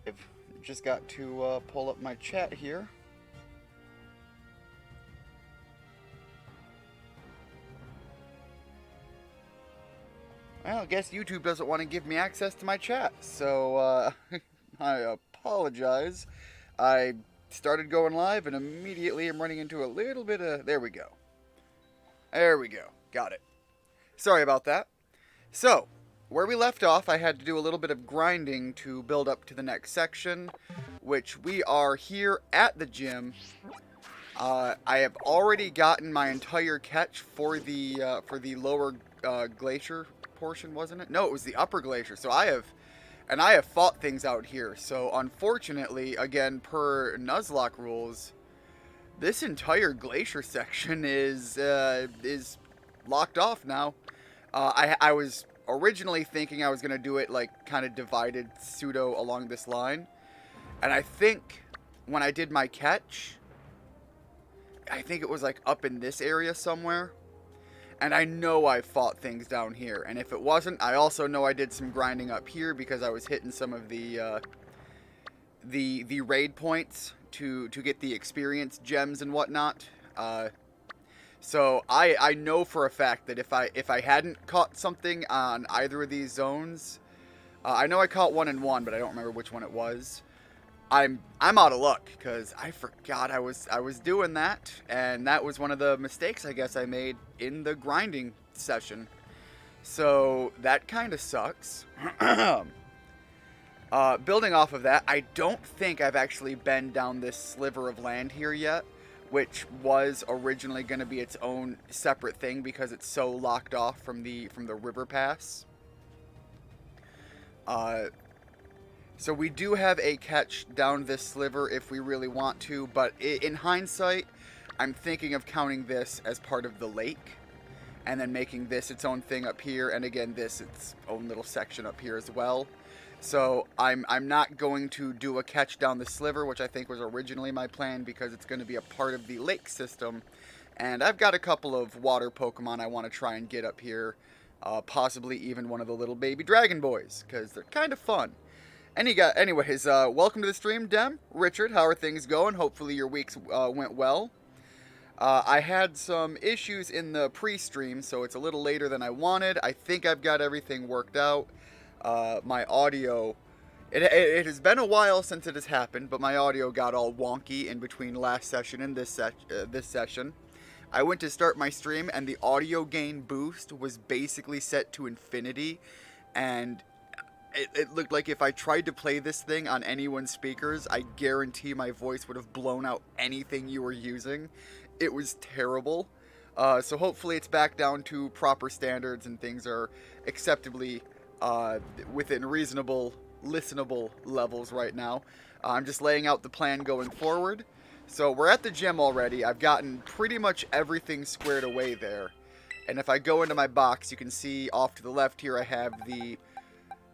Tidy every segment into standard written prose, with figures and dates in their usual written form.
I've just got to pull up my chat here. Well, I guess YouTube doesn't want to give me access to my chat, so I apologize. I started going live and immediately I'm running into a little bit of... There we go. There we go. Got it. Sorry about that. So, where we left off, I had to do a little bit of grinding to build up to the next section, which we are here at the gym. I have already gotten my entire catch for the lower glacier portion, wasn't it? No, it was the upper glacier. So I have fought things out here. So unfortunately, again, per Nuzlocke rules, this entire glacier section is locked off now. I was originally thinking I was gonna do it like kind of divided pseudo along this line, and I think when I did my catch, I think it was like up in this area somewhere. And I know I fought things down here. And if it wasn't, I also know I did some grinding up here because I was hitting some of the raid points to get the experience gems and whatnot. So I know for a fact that if I hadn't caught something on either of these zones, I know I caught one in one, but I don't remember which one it was. I'm out of luck because I forgot I was doing that, and that was one of the mistakes I guess I made in the grinding session. So that kind of sucks. Building off of that, I don't think I've actually been down this sliver of land here yet, which was originally going to be its own separate thing because it's so locked off from the river pass. So we do have a catch down this sliver if we really want to, but in hindsight, I'm thinking of counting this as part of the lake, and then making this its own thing up here, and again, this its own little section up here as well. So I'm not going to do a catch down the sliver, which I think was originally my plan, because it's going to be a part of the lake system, and I've got a couple of water Pokemon I want to try and get up here, possibly even one of the little baby dragon boys, because they're kind of fun. Anyways, welcome to the stream, Dem. Richard, how are things going? Hopefully your weeks went well. I had some issues in the pre-stream, so it's a little later than I wanted. I think I've got everything worked out. My audio... It has been a while since it has happened, but my audio got all wonky in between last session and this session. I went to start my stream, and the audio gain boost was basically set to infinity, and... It looked like if I tried to play this thing on anyone's speakers, I guarantee my voice would have blown out anything you were using. It was terrible. So hopefully it's back down to proper standards and things are acceptably within reasonable, listenable levels right now. I'm just laying out the plan going forward. So we're at the gym already. I've gotten pretty much everything squared away there. And if I go into my box, you can see off to the left here I have the...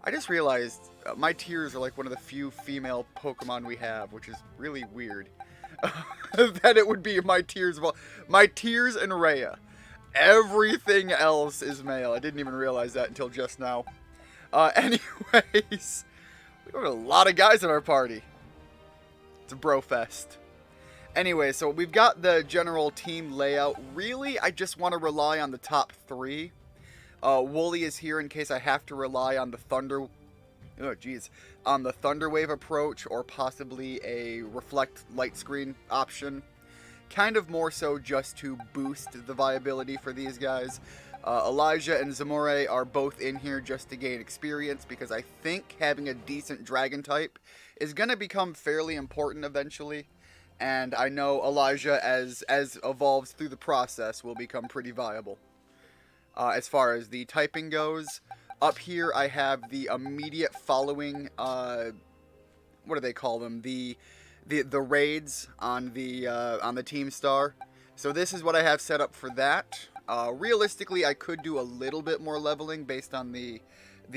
I just realized my tears are like one of the few female Pokemon we have, which is really weird. That it would be my tears. Well, my tears and Rhea. Everything else is male. I didn't even realize that until just now. Anyways, we have a lot of guys in our party. It's a bro fest. Anyway, so we've got the general team layout. Really, I just want to rely on the top three. Wooly is here in case I have to rely on the on the Thunder Wave approach or possibly a Reflect Light Screen option. Kind of more so just to boost the viability for these guys. Elijah and Zamore are both in here just to gain experience because I think having a decent Dragon type is going to become fairly important eventually. And I know Elijah, as evolves through the process, will become pretty viable. As far as the typing goes, up here I have the immediate following, what do they call them? The raids on the Team Star. So this is what I have set up for that. Realistically, I could do a little bit more leveling based on the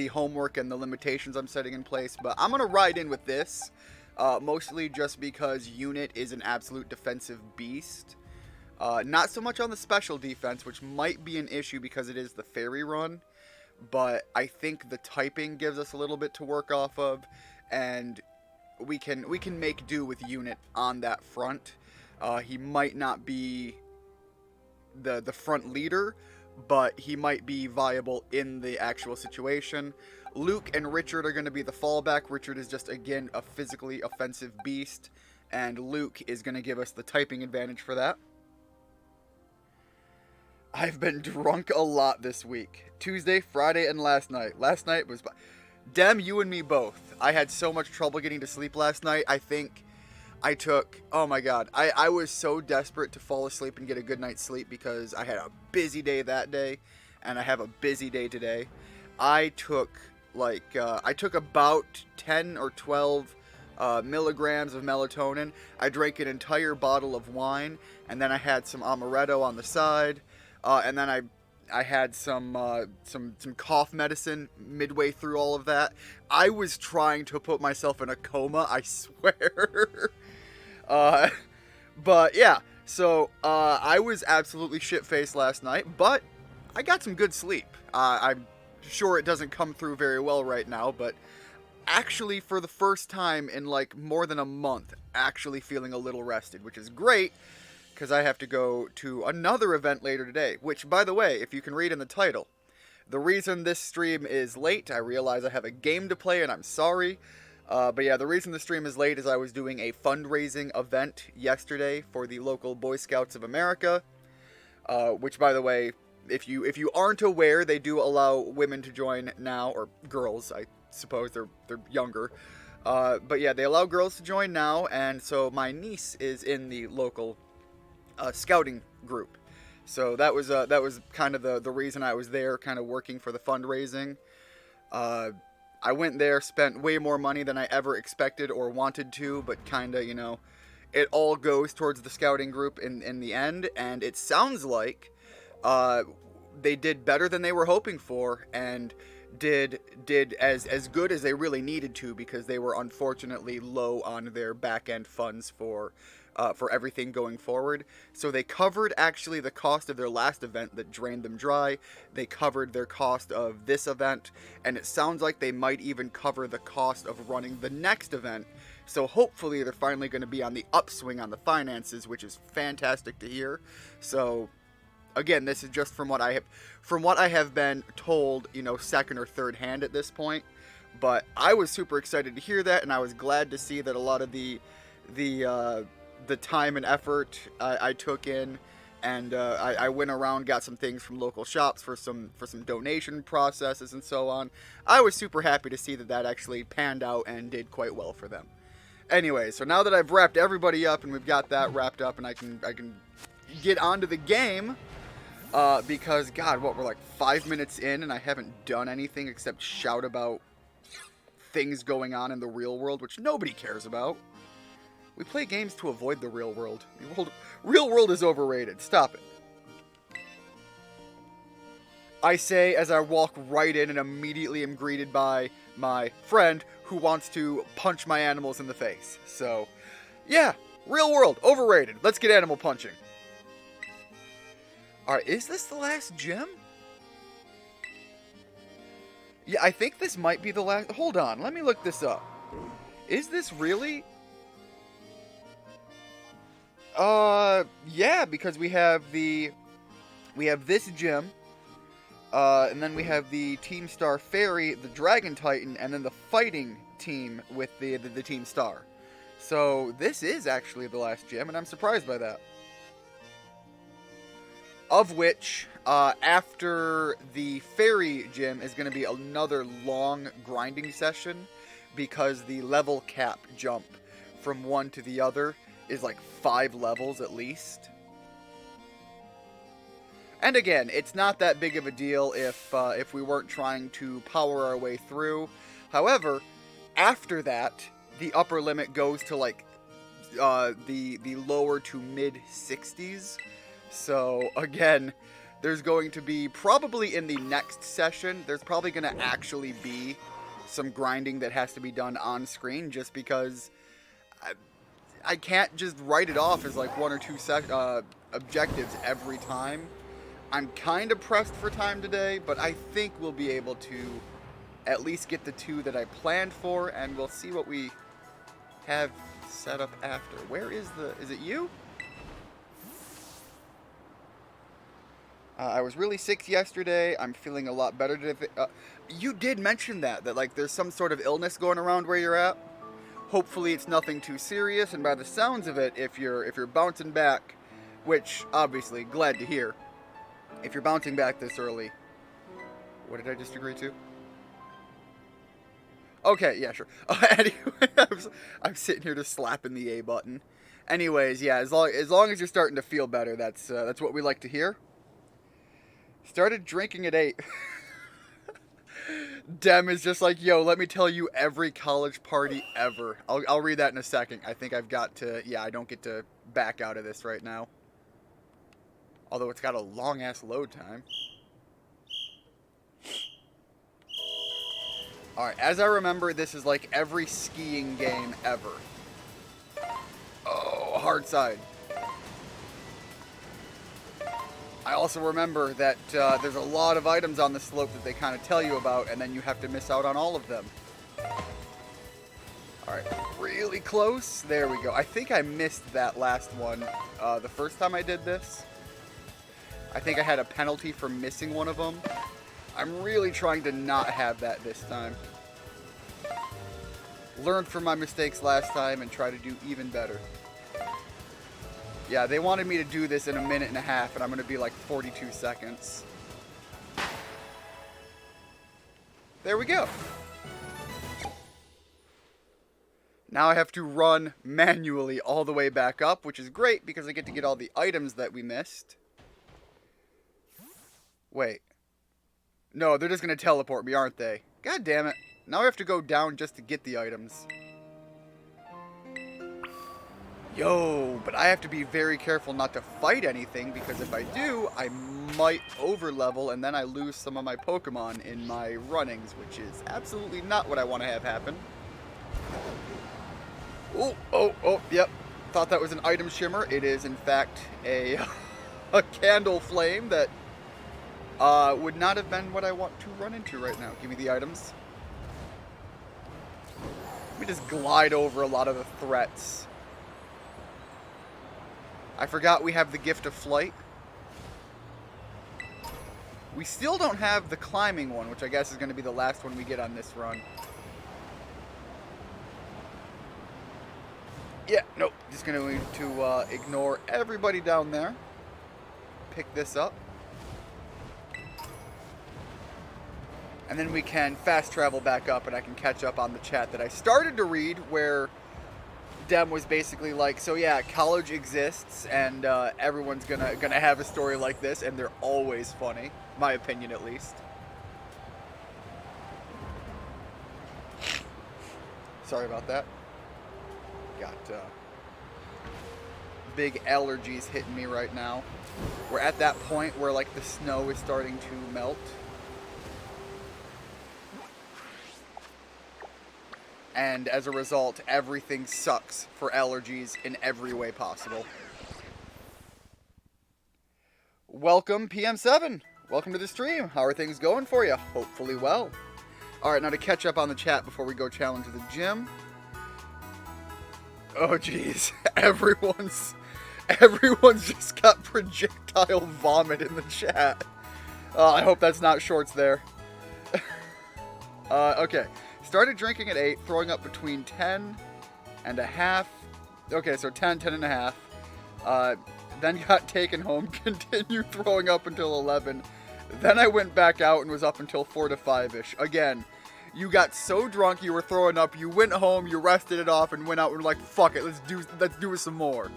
homework and the limitations I'm setting in place, but I'm gonna ride in with this, mostly just because Unit is an absolute defensive beast. Not so much on the special defense, which might be an issue because it is the fairy run, but I think the typing gives us a little bit to work off of, and we can make do with unit on that front. He might not be the front leader, but he might be viable in the actual situation. Luke and Richard are going to be the fallback. Richard is just, again, a physically offensive beast, and Luke is going to give us the typing advantage for that. I've been drunk a lot this week. Tuesday, Friday, and last night. Last night was... Dem, you and me both. I had so much trouble getting to sleep last night. I think I took... Oh my god. I was so desperate to fall asleep and get a good night's sleep because I had a busy day that day, and I have a busy day today. I took about 10 or 12 milligrams of melatonin. I drank an entire bottle of wine, and then I had some amaretto on the side, and then I had some cough medicine midway through all of that. I was trying to put myself in a coma, I swear. But yeah, so I was absolutely shit-faced last night, but I got some good sleep. I'm sure it doesn't come through very well right now, but actually for the first time in like more than a month, actually feeling a little rested, which is great, because I have to go to another event later today, which, by the way, if you can read in the title, the reason this stream is late, I realize I have a game to play and I'm sorry, but yeah, the reason the stream is late is I was doing a fundraising event yesterday for the local Boy Scouts of America, which, by the way, if you aren't aware, they do allow women to join now, or girls, I suppose they're younger, but yeah, they allow girls to join now, and so my niece is in the local scouting group. So that was kind of the reason I was there, kind of working for the fundraising. I went there, spent way more money than I ever expected or wanted to, but kind of, it all goes towards the scouting group in the end, and it sounds like they did better than they were hoping for, and did as good as they really needed to, because they were unfortunately low on their back-end funds for everything going forward. So they covered actually the cost of their last event that drained them dry. They covered their cost of this event, and it sounds like they might even cover the cost of running the next event. So hopefully they're finally going to be on the upswing on the finances, which is fantastic to hear. So again, this is just from what I have been told, second or third hand at this point. But I was super excited to hear that, and I was glad to see that a lot of the time and effort I took in, and I went around, got some things from local shops for some donation processes and so on. I was super happy to see that actually panned out and did quite well for them. Anyway, so now that I've wrapped everybody up and we've got that wrapped up, and I can get onto the game, because God, we're like 5 minutes in and I haven't done anything except shout about things going on in the real world, which nobody cares about. We play games to avoid the real world. Real world is overrated. Stop it. I say as I walk right in and immediately am greeted by my friend who wants to punch my animals in the face. So, yeah, real world, overrated. Let's get animal punching. Alright, is this the last gym? Yeah, I think this might be the last... Hold on, let me look this up. Is this really... yeah, because we have this gym, and then we have the Team Star Fairy, the Dragon Titan, and then the fighting team with the Team Star. So this is actually the last gym, and I'm surprised by that. Of which, after the Fairy gym is going to be another long grinding session, because the level cap jump from one to the other is like 5 levels at least. And again, it's not that big of a deal if we weren't trying to power our way through. However, after that, the upper limit goes to like the lower to mid 60s. So again, there's going to be, probably in the next session, there's probably going to actually be some grinding that has to be done on screen, just because I can't just write it off as like 1 or 2 objectives every time. I'm kind of pressed for time today, but I think we'll be able to at least get the 2 that I planned for, and we'll see what we have set up after. Where is the... Is it you? I was really sick yesterday. I'm feeling a lot better today. You did mention that like there's some sort of illness going around where you're at. Hopefully it's nothing too serious, and by the sounds of it, if you're bouncing back, which obviously glad to hear, if you're bouncing back this early, what did I just agree to? Okay, yeah, sure. Anyway, I'm sitting here just slapping the A button. Anyways, yeah, as long as you're starting to feel better, that's what we like to hear. Started drinking at 8. Dem is just like, yo, let me tell you every college party ever. I'll read that in a second. I think I've got to, yeah, I don't get to back out of this right now. Although it's got a long-ass load time. Alright, as I remember, this is like every skiing game ever. Oh, hard side. I also remember that there's a lot of items on the slope that they kind of tell you about, and then you have to miss out on all of them. Alright, really close. There we go. I think I missed that last one the first time I did this. I think I had a penalty for missing one of them. I'm really trying to not have that this time. Learned from my mistakes last time and try to do even better. Yeah, they wanted me to do this in a minute and a half, and I'm going to be like 42 seconds. There we go. Now I have to run manually all the way back up, which is great because I get to get all the items that we missed. Wait. No, they're just going to teleport me, aren't they? God damn it. Now I have to go down just to get the items. Yo, but I have to be very careful not to fight anything, because if I do, I might overlevel and then I lose some of my Pokemon in my runnings, which is absolutely not what I want to have happen. Oh, yep. Thought that was an item shimmer. It is, in fact, a candle flame that would not have been what I want to run into right now. Give me the items. Let me just glide over a lot of the threats. I forgot we have the gift of flight. We still don't have the climbing one, which I guess is going to be the last one we get on this run. Yeah, nope. Just going to ignore everybody down there. Pick this up. And then we can fast travel back up, and I can catch up on the chat that I started to read, where Dem was basically like, so yeah, college exists, and everyone's gonna have a story like this, and they're always funny, my opinion at least. Sorry about that. Got big allergies hitting me right now. We're at that point where like the snow is starting to melt. And as a result, everything sucks for allergies in every way possible. Welcome, PM7. Welcome to the stream. How are things going for you? Hopefully well. Alright, now to catch up on the chat before we go challenge the gym. Oh, jeez. Everyone's just got projectile vomit in the chat. I hope that's not shorts there. Okay. Started drinking at 8, throwing up between 10 and a half. Okay, so 10 and a half. Then got taken home, continued throwing up until 11. Then I went back out and was up until 4 to 5-ish. Again, you got so drunk you were throwing up, you went home, you rested it off, and went out and were like, fuck it, let's do it some more.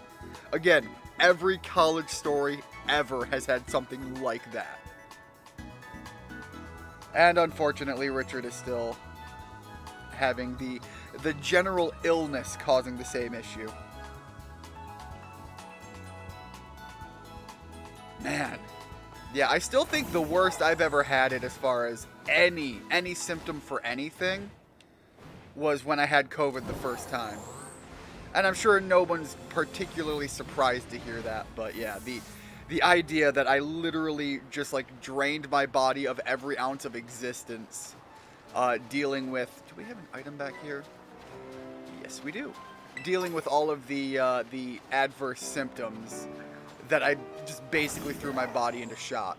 Again, every college story ever has had something like that. And unfortunately, Richard is still having the general illness causing the same issue. Man. Yeah, I still think the worst I've ever had it as far as any symptom for anything was when I had COVID the first time. And I'm sure no one's particularly surprised to hear that, but yeah, the idea that I literally just like drained my body of every ounce of existence dealing with... Do we have an item back here? Yes, we do. Dealing with all of the adverse symptoms that I just basically threw my body into shock.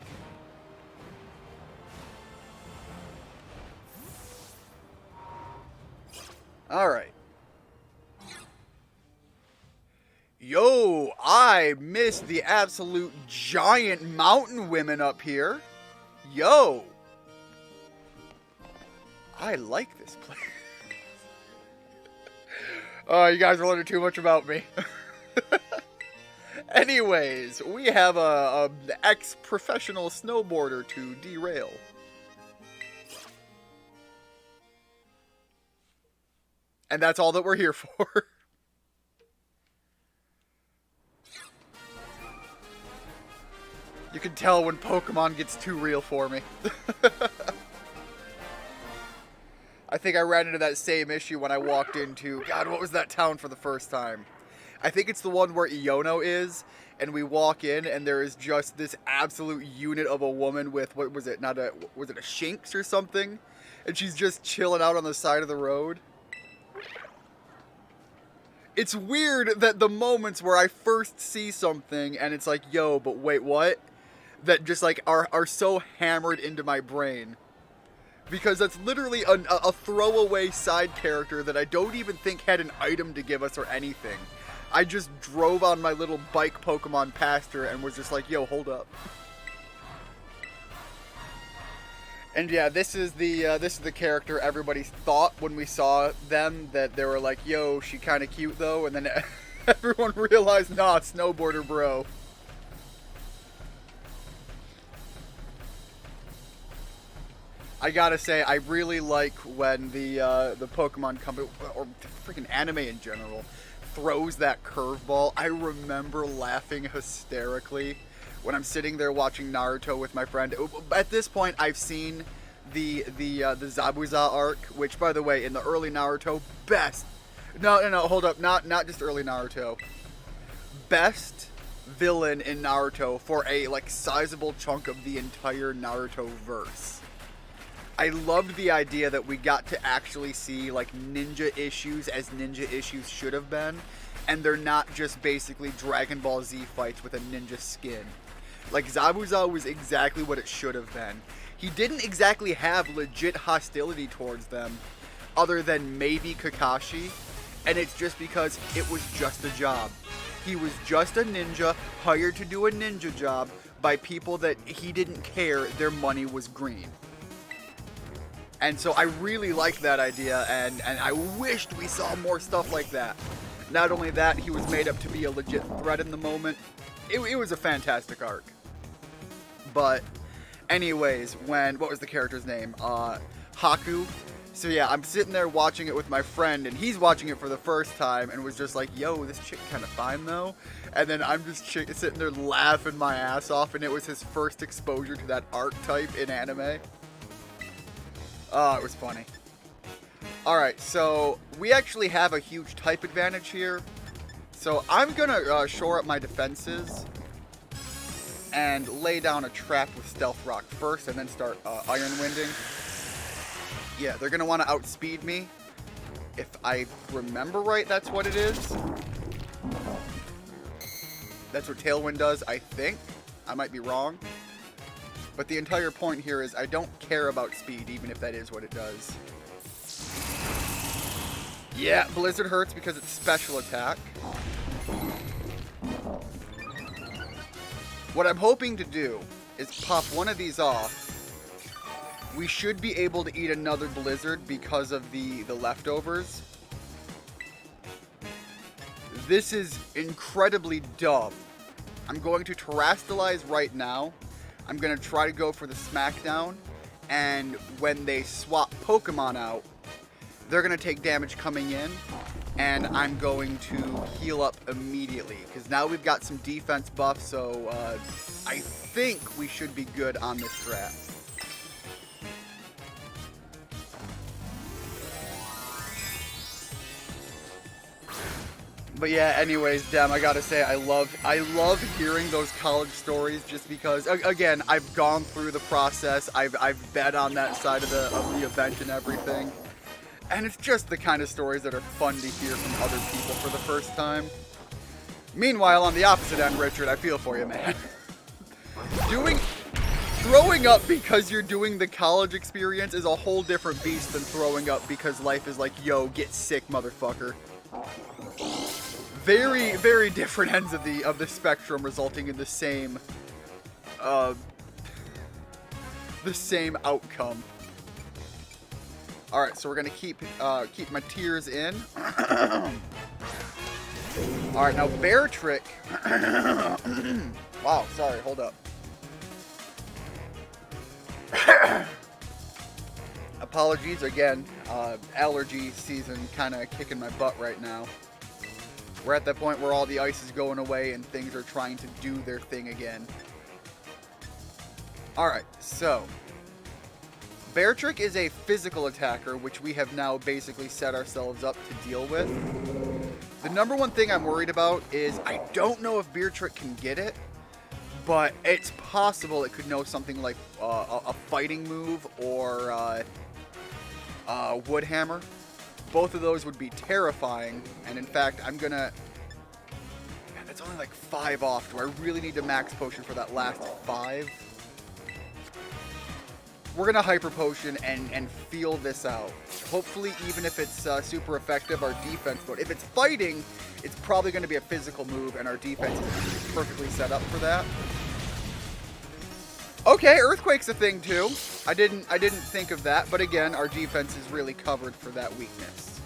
All right. Yo, I missed the absolute giant mountain women up here. Yo. I like this place. Oh, you guys are learning too much about me. Anyways, we have a ex-professional snowboarder to derail. And that's all that we're here for. You can tell when Pokemon gets too real for me. I think I ran into that same issue when I walked into... God, what was that town for the first time? I think it's the one where Iono is, and we walk in, and there is just this absolute unit of a woman with... What was it? Was it a Shinx or something? And she's just chilling out on the side of the road. It's weird that the moments where I first see something, and it's like, yo, but wait, what? That just, like, are so hammered into my brain. Because that's literally a throwaway side character that I don't even think had an item to give us or anything. I just drove on my little bike Pokemon past her and was just like, yo, hold up. And yeah, this is the character everybody thought when we saw them, that they were like, yo, she kind of cute though, and then everyone realized, nah, snowboarder bro. I gotta say, I really like when the Pokemon company, or freaking anime in general, throws that curveball. I remember laughing hysterically when I'm sitting there watching Naruto with my friend. At this point, I've seen the Zabuza arc, which, by the way, in the early Naruto, best. No, hold up, not just early Naruto. Best villain in Naruto for a sizable chunk of the entire Naruto verse. I loved the idea that we got to actually see ninja issues as ninja issues should have been, and they're not just basically Dragon Ball Z fights with a ninja skin. Zabuza was exactly what it should have been. He didn't exactly have legit hostility towards them, other than maybe Kakashi, and it's just because it was just a job. He was just a ninja hired to do a ninja job by people that he didn't care their money was green. And so I really liked that idea, and I wished we saw more stuff like that. Not only that, he was made up to be a legit threat in the moment. It was a fantastic arc. But anyways, what was the character's name? Haku. So yeah, I'm sitting there watching it with my friend, and he's watching it for the first time, and was just like, yo, this chick kind of fine though. And then I'm just sitting there laughing my ass off, and it was his first exposure to that archetype in anime. Oh, it was funny. Alright, so we actually have a huge type advantage here. So I'm going to shore up my defenses and lay down a trap with Stealth Rock first and then start Iron Winding. Yeah, they're going to want to outspeed me. If I remember right, that's what it is. That's what Tailwind does, I think. I might be wrong. But the entire point here is I don't care about speed, even if that is what it does. Yeah, Blizzard hurts because it's special attack. What I'm hoping to do is pop one of these off. We should be able to eat another Blizzard because of the leftovers. This is incredibly dumb. I'm going to Terrastalize right now. I'm going to try to go for the Smackdown, and when they swap Pokemon out, they're going to take damage coming in, and I'm going to heal up immediately, because now we've got some defense buff, so I think we should be good on this strat. But yeah, anyways, Dem, I gotta say, I love hearing those college stories just because, again, I've gone through the process. I've bet on that side of the event and everything. And it's just the kind of stories that are fun to hear from other people for the first time. Meanwhile, on the opposite end, Richard, I feel for you, man. Throwing up because you're doing the college experience is a whole different beast than throwing up because life is like, yo, get sick, motherfucker. Very, very different ends of the spectrum, resulting in the same outcome. All right, so we're gonna keep my tears in. All right, now bear trick. Wow, sorry, hold up. Apologies again. Allergy season kind of kicking my butt right now. We're at that point where all the ice is going away and things are trying to do their thing again. Alright, so Bear Trick is a physical attacker, which we have now basically set ourselves up to deal with. The number one thing I'm worried about is I don't know if Bear Trick can get it, but it's possible it could know something like a fighting move or wood hammer. Both of those would be terrifying, and in fact, I'm gonna... Man, that's only like 5 off. Do I really need to max potion for that last 5? We're gonna hyper potion and feel this out. Hopefully, even if it's super effective, our defense mode. If it's fighting, it's probably gonna be a physical move, and our defense is perfectly set up for that. Okay, Earthquake's a thing too. I didn't think of that, but again, our defense is really covered for that weakness.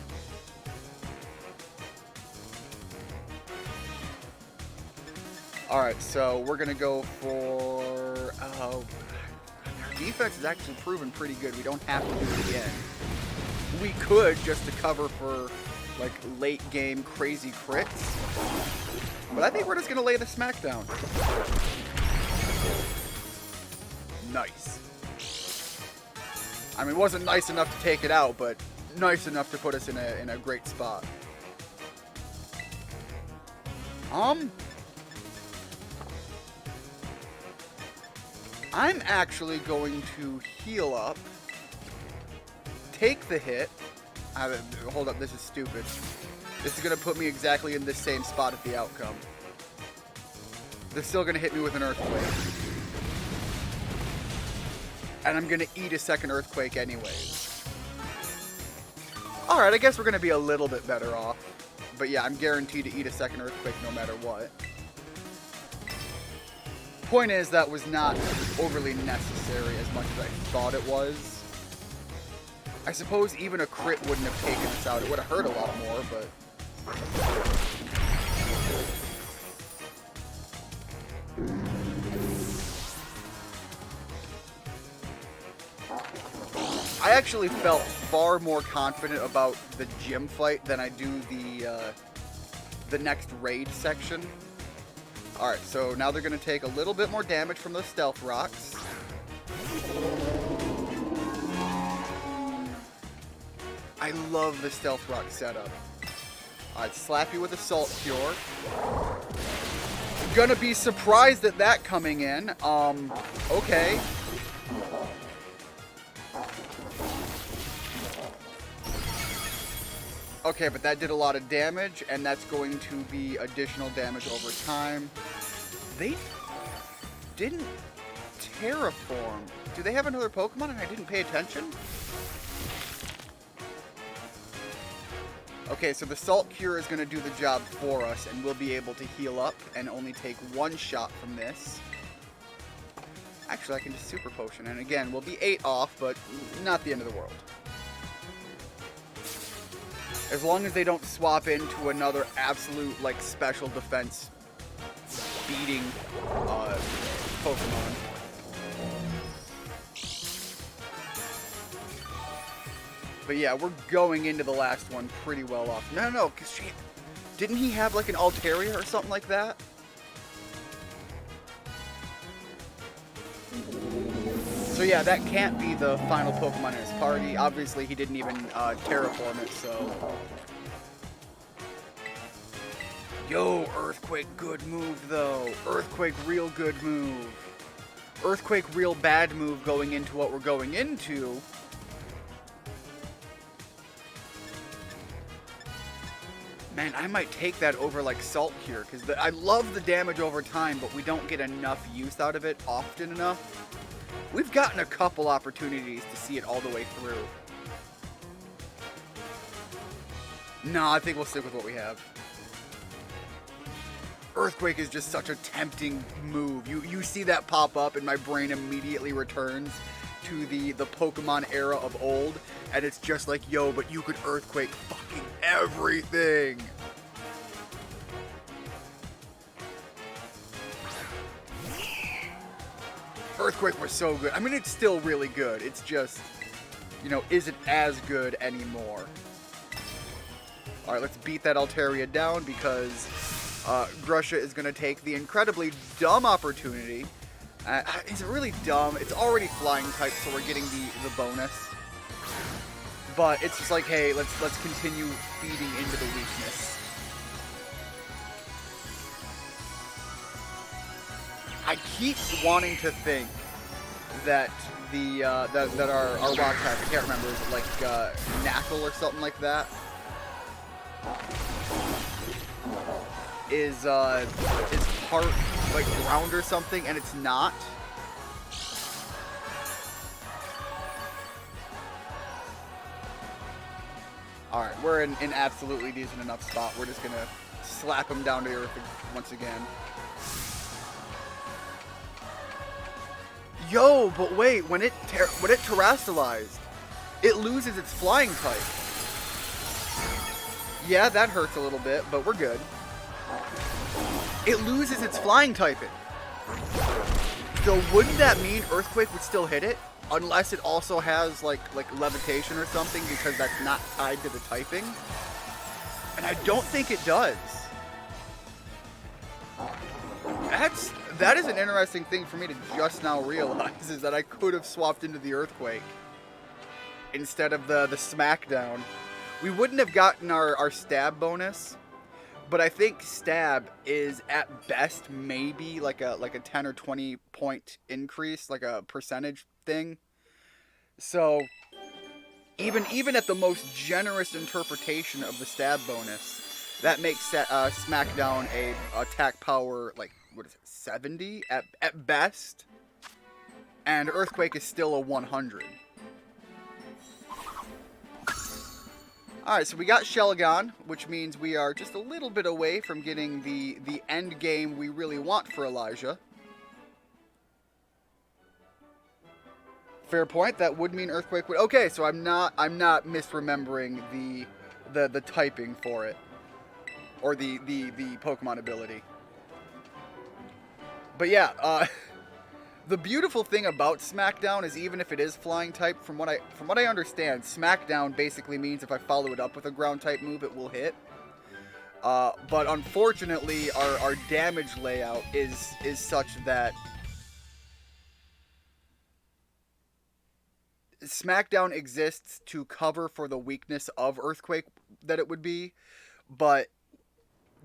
Alright, so we're gonna go for... our defense is actually proven pretty good. We don't have to do it again. We could, just to cover for, like, late game crazy crits. But I think we're just gonna lay the smackdown. Nice. I mean, it wasn't nice enough to take it out, but nice enough to put us in a great spot. I'm actually going to heal up, take the hit. Hold up, this is stupid. This is going to put me exactly in the same spot at the outcome. They're still going to hit me with an earthquake. And I'm going to eat a second earthquake anyways. Alright, I guess we're going to be a little bit better off. But yeah, I'm guaranteed to eat a second earthquake no matter what. Point is, that was not overly necessary as much as I thought it was. I suppose even a crit wouldn't have taken us out. It would have hurt a lot more, but... I actually felt far more confident about the gym fight than I do the next raid section. Alright, so now they're going to take a little bit more damage from those stealth rocks. I love the stealth rock setup. Alright, slap you with a salt cure. Gonna be surprised at that coming in. Okay. Okay, but that did a lot of damage, and that's going to be additional damage over time. They didn't terraform. Do they have another Pokemon and I didn't pay attention? Okay, so the Salt Cure is going to do the job for us, and we'll be able to heal up and only take 1 shot from this. Actually, I can just Super Potion, and again, we'll be 8 off, but not the end of the world. As long as they don't swap into another absolute, like, special defense beating Pokemon. But yeah, we're going into the last one pretty well off. No, because didn't he have, like, an Altaria or something like that? So yeah, that can't be the final Pokemon in his party. Obviously, he didn't even terraform it, so... Yo, Earthquake, good move, though. Earthquake, real good move. Earthquake, real bad move going into what we're going into. Man, I might take that over like Salt Cure, because I love the damage over time, but we don't get enough use out of it often enough. We've gotten a couple opportunities to see it all the way through. No, I think we'll stick with what we have. Earthquake is just such a tempting move. You see that pop up and my brain immediately returns to the Pokemon era of old, and it's just like, yo, but you could Earthquake fucking everything. Earthquake was so good. I mean, it's still really good. It's just, you know, isn't as good anymore. Alright, let's beat that Altaria down because Grusha is going to take the incredibly dumb opportunity. Is it really dumb? It's already flying type, so we're getting the bonus. But it's just like, hey, let's continue feeding into the weakness. I keep wanting to think that that our rock type, I can't remember, is it like Knackle or something like that? Is part like ground or something, and it's not. Alright, we're in an absolutely decent enough spot. We're just gonna slap him down to earth once again. Yo, but wait, when it terrestrialized, it loses its flying type. Yeah, that hurts a little bit, but we're good. It loses its flying typing. So wouldn't that mean Earthquake would still hit it? Unless it also has like levitation or something, because that's not tied to the typing. And I don't think it does. That is an interesting thing for me to just now realize, is that I could have swapped into the Earthquake instead of the Smackdown. We wouldn't have gotten our stab bonus, but I think stab is at best maybe like a 10 or 20 point increase, like a percentage thing. So even at the most generous interpretation of the stab bonus, that makes Smackdown a attack power, like, what is it, 70 at best, and Earthquake is still a 100. Alright, so we got Shelgon, which means we are just a little bit away from getting the end game we really want for Elijah. Fair point, that would mean Earthquake would... Okay, so I'm not misremembering the typing for it. Or the Pokemon ability. But yeah, the beautiful thing about Smackdown is, even if it is flying type, from what I understand, Smackdown basically means if I follow it up with a ground type move, it will hit. But unfortunately, our damage layout is such that Smackdown exists to cover for the weakness of Earthquake that it would be, but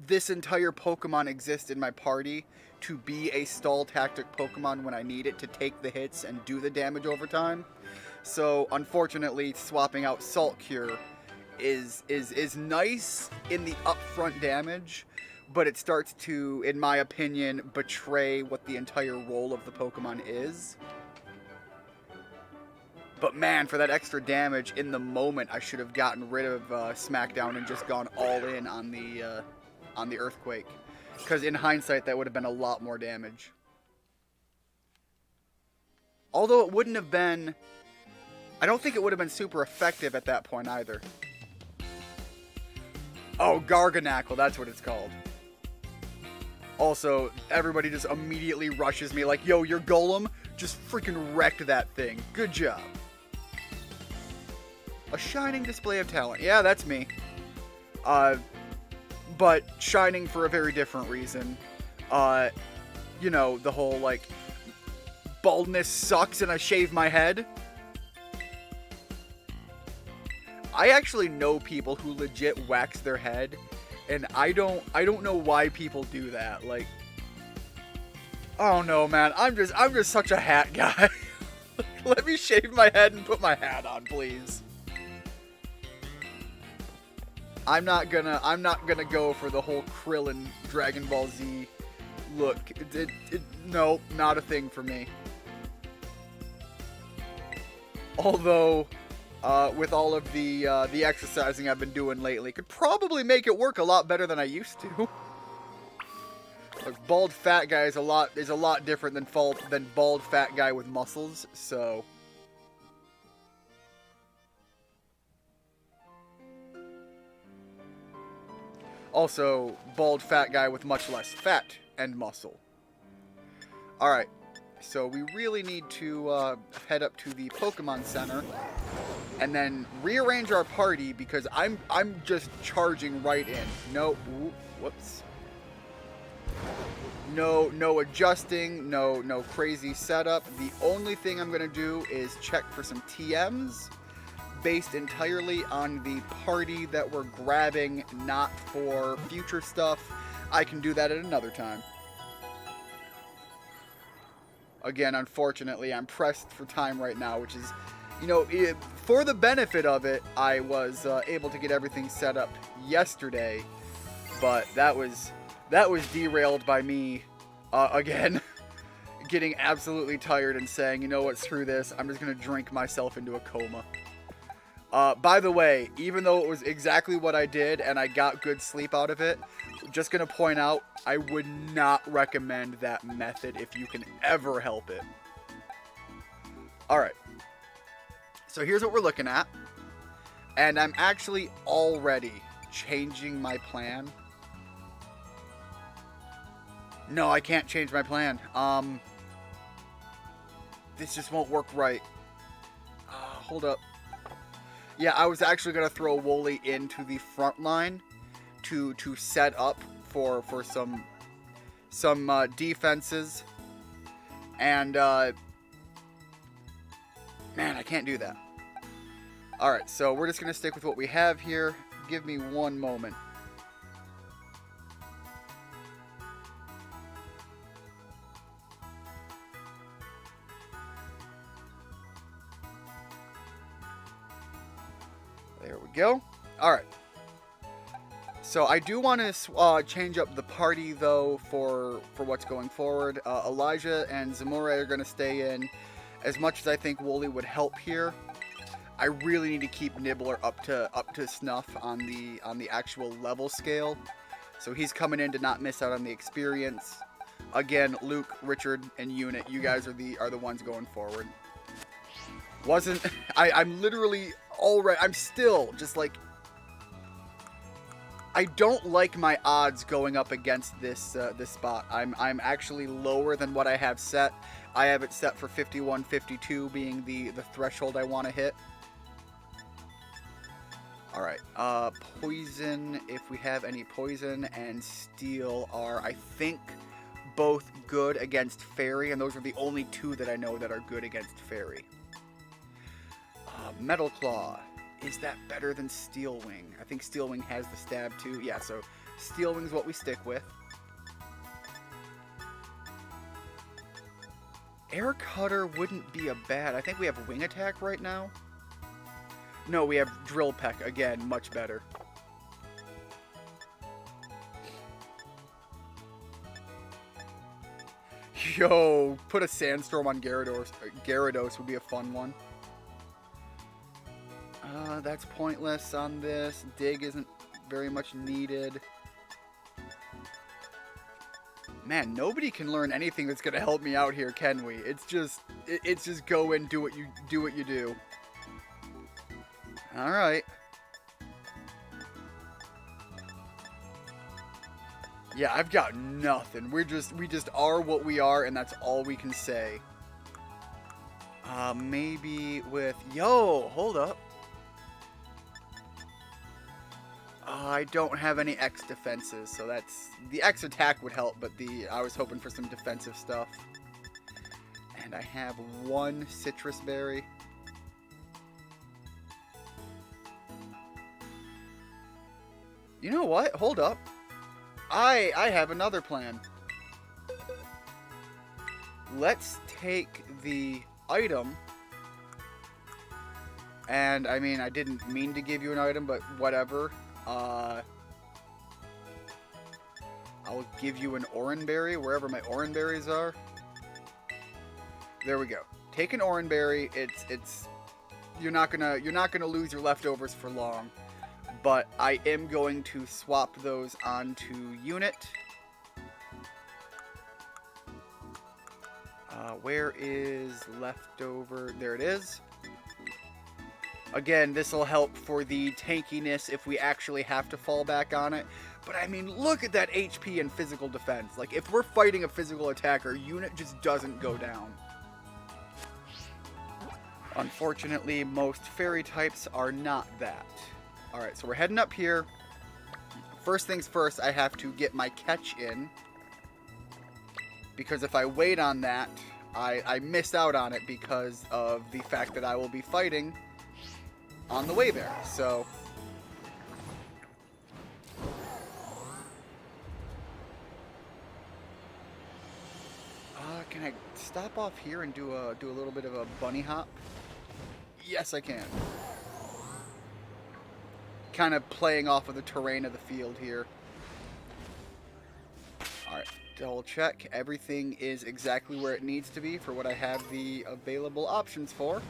this entire Pokemon exists in my party to be a stall tactic Pokemon when I need it to take the hits and do the damage over time. So unfortunately, swapping out Salt Cure is nice in the upfront damage, but it starts to, in my opinion, betray what the entire role of the Pokemon is. But man, for that extra damage in the moment, I should have gotten rid of Smackdown and just gone all in on the Earthquake. Because in hindsight, that would have been a lot more damage. Although it wouldn't have been... I don't think it would have been super effective at that point either. Oh, Garganackle, that's what it's called. Also, everybody just immediately rushes me like, yo, your Golem just freaking wrecked that thing. Good job. A shining display of talent. Yeah, that's me. But shining for a very different reason. You know, the whole, like, baldness sucks and I shave my head. I actually know people who legit wax their head, and I don't know why people do that. Like, oh no, man, I'm just such a hat guy. Let me shave my head and put my hat on, please. I'm not gonna go for the whole Krillin Dragon Ball Z look. No, not a thing for me. Although, with all of the exercising I've been doing lately, could probably make it work a lot better than I used to. Like, bald fat guy is a lot different than bald fat guy with muscles. So. Also, bald fat guy with much less fat and muscle. Alright, so we really need to head up to the Pokemon Center and then rearrange our party because I'm just charging right in. No, whoops. No adjusting, no crazy setup. The only thing I'm going to do is check for some TMs based entirely on the party that we're grabbing, not for future stuff. I can do that at another time. Again, unfortunately, I'm pressed for time right now, which is, you know, for the benefit of it, I was able to get everything set up yesterday, but that was derailed by me, again, getting absolutely tired and saying, you know what, screw this, I'm just going to drink myself into a coma. By the way, even though it was exactly what I did and I got good sleep out of it, just going to point out, I would not recommend that method if you can ever help it. Alright. So here's what we're looking at. And I'm actually already changing my plan. No, I can't change my plan. This just won't work right. Hold up. Yeah, I was actually going to throw Wooly into the front line to set up for some defenses. And, man, I can't do that. Alright, so we're just going to stick with what we have here. Give me one moment. There we go. Alright. So I do want to change up the party, though, for what's going forward. Elijah and Zamore are going to stay in. As much as I think Wooly would help here, I really need to keep Nibbler up to snuff on the actual level scale. So he's coming in to not miss out on the experience. Again, Luke, Richard, and Unit, you guys are the ones going forward. I'm literally already, I'm still just like, I don't like my odds going up against this spot. I'm actually lower than what I have set. I have it set for 51, 52 being the threshold I want to hit. Alright, poison, if we have any poison, and steel are, I think, both good against fairy, and those are the only two that I know that are good against fairy. Metal Claw. Is that better than Steel Wing? I think Steel Wing has the stab too. Yeah, so Steel Wing's what we stick with. Air Cutter wouldn't be a bad. I think we have Wing Attack right now. No, we have Drill Peck. Again, much better. Yo, put a Sandstorm on Gyarados. Gyarados would be a fun one. That's pointless on this. Dig isn't very much needed. Man, nobody can learn anything that's gonna help me out here, can we? It's just go in, do what you do. All right. Yeah, I've got nothing. We just are what we are, and that's all we can say. Maybe with hold up. I don't have any X defenses, so the X attack would help, but I was hoping for some defensive stuff. And I have one citrus berry. You know what? Hold up. I have another plan. Let's take the item. And, I mean, I didn't mean to give you an item, but whatever. I'll give you an Oranberry wherever my Oranberries are. There we go. Take an Oranberry. It's you're not gonna lose your leftovers for long. But I am going to swap those onto unit. Where is leftover? There it is. Again, this will help for the tankiness if we actually have to fall back on it. But I mean, look at that HP and physical defense. Like, if we're fighting a physical attacker, unit just doesn't go down. Unfortunately, most fairy types are not that. Alright, so we're heading up here. First things first, I have to get my catch in. Because if I wait on that, I miss out on it because of the fact that I will be fighting on the way there. So can I stop off here and do a little bit of a bunny hop? Yes, I can. Kind of playing off of the terrain of the field here. Alright, double check. Everything is exactly where it needs to be for what I have the available options for.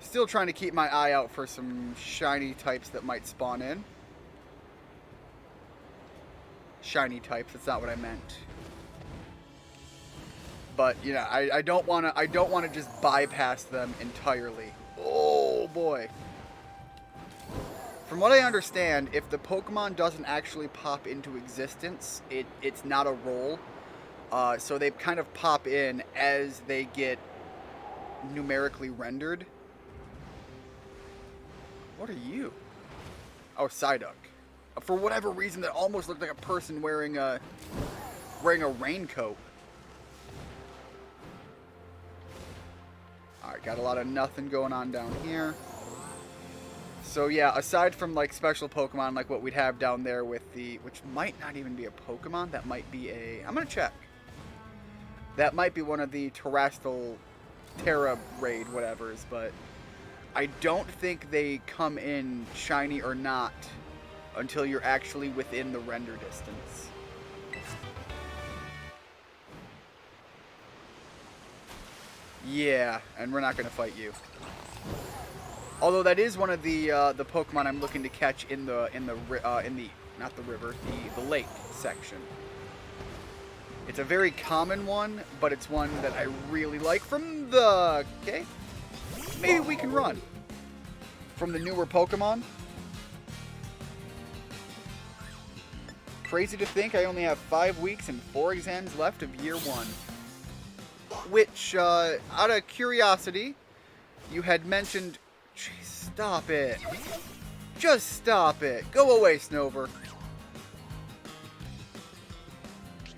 Still trying to keep my eye out for some shiny types that might spawn in. Shiny types, that's not what I meant. But, you know, I don't wanna just bypass them entirely. Oh boy. From what I understand, if the Pokemon doesn't actually pop into existence, it's not a roll. So they kind of pop in as they get numerically rendered. What are you? Oh, Psyduck. For whatever reason, that almost looked like a person wearing a raincoat. Alright, got a lot of nothing going on down here. So yeah, aside from like special Pokemon like what we'd have down there with the, which might not even be a Pokemon, that might be a, I'm gonna check. That might be one of the terrestrial Terra raid whatevers, but I don't think they come in shiny or not until you're actually within the render distance. Yeah, and we're not gonna fight you. Although that is one of the Pokemon I'm looking to catch in the not the river, the lake section. It's a very common one, but it's one that I really like from the, okay, maybe we can run from the newer Pokemon. Crazy to think I only have 5 weeks and 4 exams left of year 1. Which, out of curiosity, you had mentioned... Jeez, stop it. Just stop it. Go away, Snover.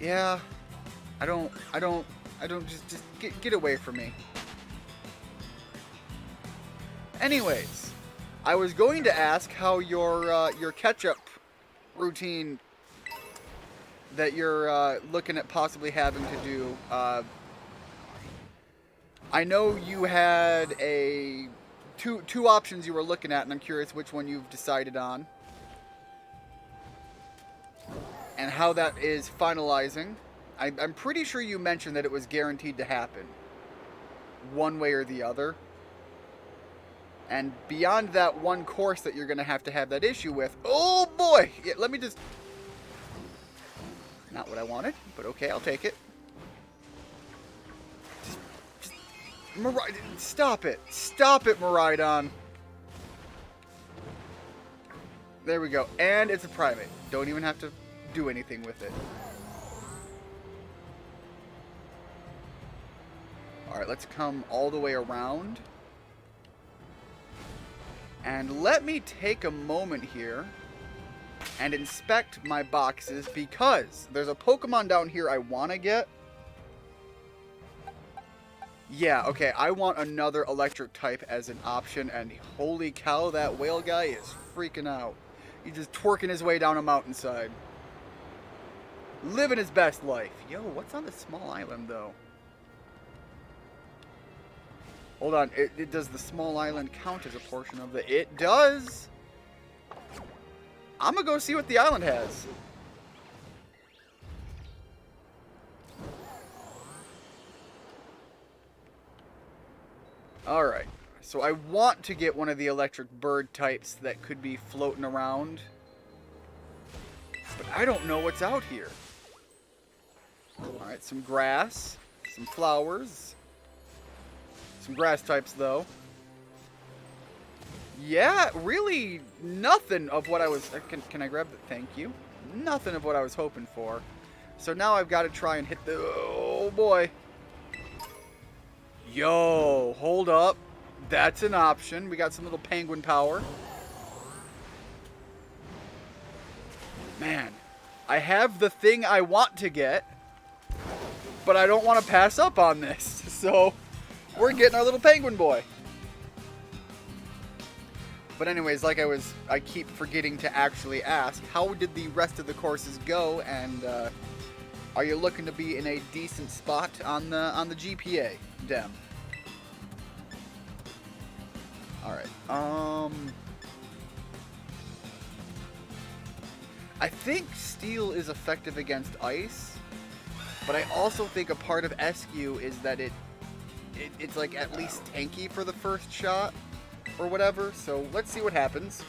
Yeah, I don't, just get away from me. Anyways, I was going to ask how your catch-up routine that you're looking at possibly having to do. I know you had two options you were looking at, and I'm curious which one you've decided on. And how that is finalizing. I'm pretty sure you mentioned that it was guaranteed to happen. One way or the other. And beyond that one course that you're going to have that issue with... Oh boy! Yeah, let me just... Not what I wanted, but okay, I'll take it. Stop it. Stop it, Miraidon. There we go. And it's a private. Don't even have to do anything with it. Alright, let's come all the way around. And let me take a moment here and inspect my boxes, because there's a Pokemon down here I want to get. Yeah, okay, I want another electric type as an option, and holy cow, that whale guy is freaking out. He's just twerking his way down a mountainside. Living his best life. Yo, what's on the small island, though? Hold on. Does the small island count as a portion of the... It does! I'm gonna go see what the island has. Alright. So I want to get one of the electric bird types that could be floating around. But I don't know what's out here. Alright, some grass. Some flowers. Some grass types, though. Yeah, really nothing of what I was... Can I grab the... Thank you. Nothing of what I was hoping for. So now I've got to try and hit the... Oh, boy. Yo, hold up. That's an option. We got some little penguin power. Man, I have the thing I want to get, but I don't want to pass up on this. So, we're getting our little penguin boy. But anyways, like I keep forgetting to actually ask, how did the rest of the courses go? And are you looking to be in a decent spot on the GPA, Dem? All right. I think steel is effective against ice, but I also think a part of SQ is that it's like at least tanky for the first shot or whatever. So let's see what happens.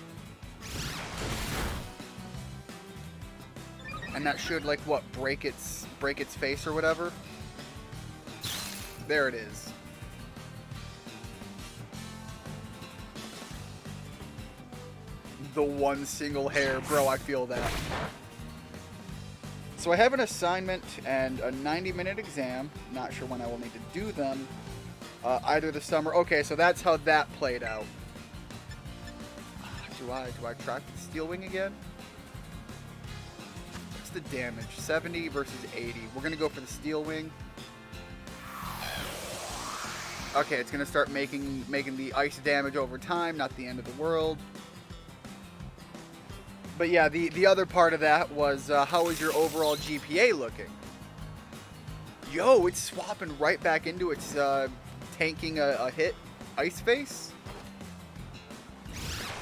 And that should, like, what, break its face or whatever. There it is. The one single hair. Bro, I feel that. So I have an assignment and a 90-minute exam. Not sure when I will need to do them. Either the summer. Okay, so that's how that played out. Do I track the steel wing again? What's the damage? 70 versus 80. We're going to go for the steel wing. Okay, it's going to start making the ice damage over time. Not the end of the world. But yeah, the other part of that was, how is your overall GPA looking? Yo, it's swapping right back into its tanking a hit ice face.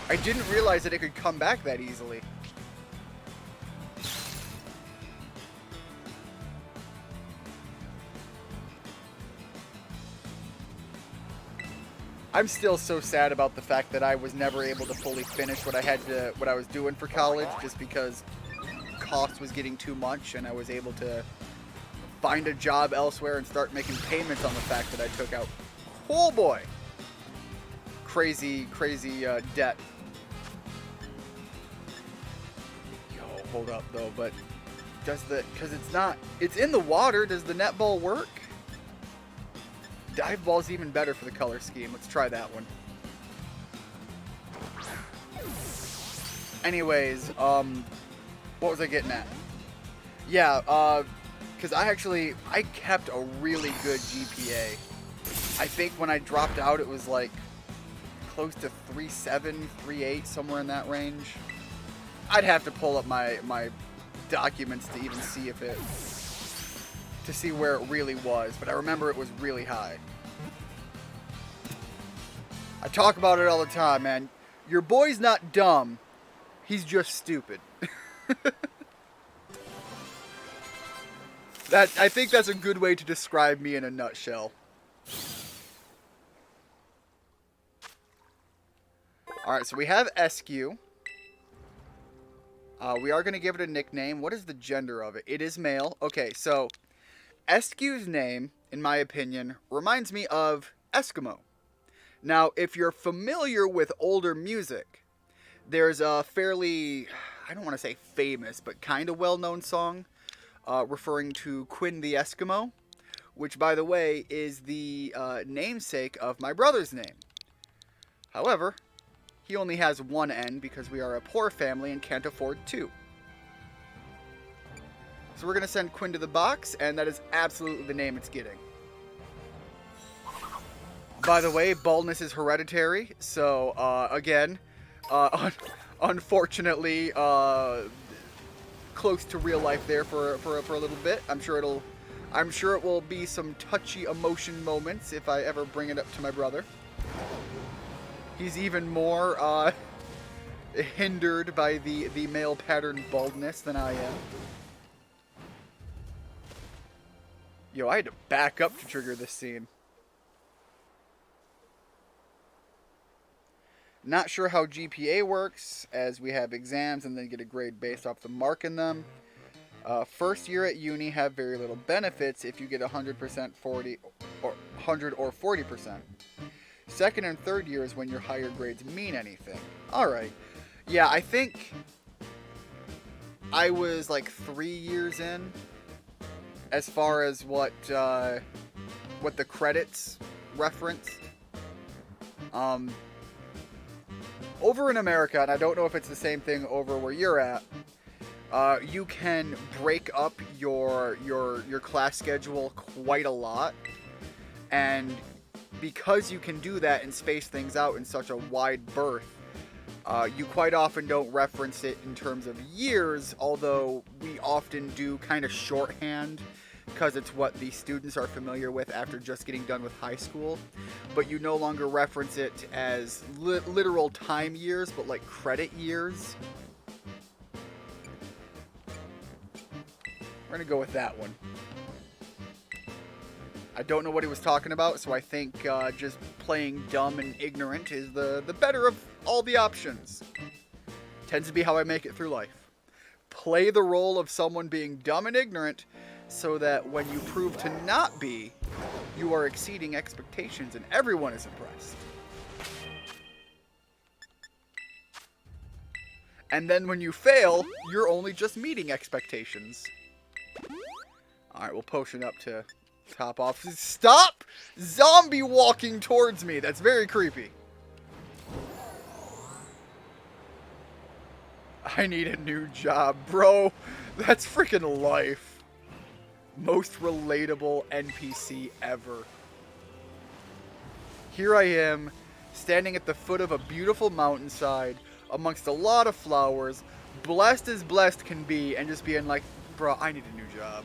I didn't realize that it could come back that easily. I'm still so sad about the fact that I was never able to fully finish what I was doing for college, just because cost was getting too much, and I was able to find a job elsewhere and start making payments on the fact that I took out, oh boy, crazy debt. Yo, hold up though, but because it's in the water, does the netball work? Dive ball's even better for the color scheme. Let's try that one. Anyways, what was I getting at? Yeah, because I kept a really good GPA. I think when I dropped out, it was like close to 3.7, 3.8, somewhere in that range. I'd have to pull up my documents to even see to see where it really was, but I remember it was really high. I talk about it all the time, man. Your boy's not dumb, he's just stupid. I think that's a good way to describe me in a nutshell. Alright, so we have SQ. We are going to give it a nickname. What is the gender of it? It is male. Okay, so SQ's name, in my opinion, reminds me of Eskimo. Now, if you're familiar with older music, there's a fairly, I don't want to say famous, but kind of well-known song referring to Quinn the Eskimo, which, by the way, is the namesake of my brother's name. However, he only has one N because we are a poor family and can't afford two. So we're going to send Quinn to the box, and that is absolutely the name it's getting. By the way, baldness is hereditary, so, again, unfortunately, close to real life there for a little bit. I'm sure it'll I'm sure it will be some touchy emotion moments if I ever bring it up to my brother. He's even more hindered by the male pattern baldness than I am. Yo, I had to back up to trigger this scene. Not sure how GPA works, as we have exams and then get a grade based off the mark in them. First year at uni have very little benefits if you get 100%, 40, or 100 or 40%. Second and third year is when your higher grades mean anything. Alright. Yeah, I think I was like 3 years in as far as what the credits referenced. Over in America, and I don't know if it's the same thing over where you're at, you can break up your class schedule quite a lot, and because you can do that and space things out in such a wide berth, you quite often don't reference it in terms of years, although we often do kind of shorthand because it's what the students are familiar with after just getting done with high school. But you no longer reference it as literal time years, but like credit years. We're going to go with that one. I don't know what he was talking about, so I think just playing dumb and ignorant is the better of all the options. Tends to be how I make it through life. Play the role of someone being dumb and ignorant so that when you prove to not be, you are exceeding expectations and everyone is impressed. And then when you fail, you're only just meeting expectations. Alright, we'll potion up to top off. Stop zombie walking towards me. That's very creepy. I need a new job, bro. That's freaking life. Most relatable NPC ever. Here I am, standing at the foot of a beautiful mountainside, amongst a lot of flowers, blessed as blessed can be, and just being like, bro, I need a new job.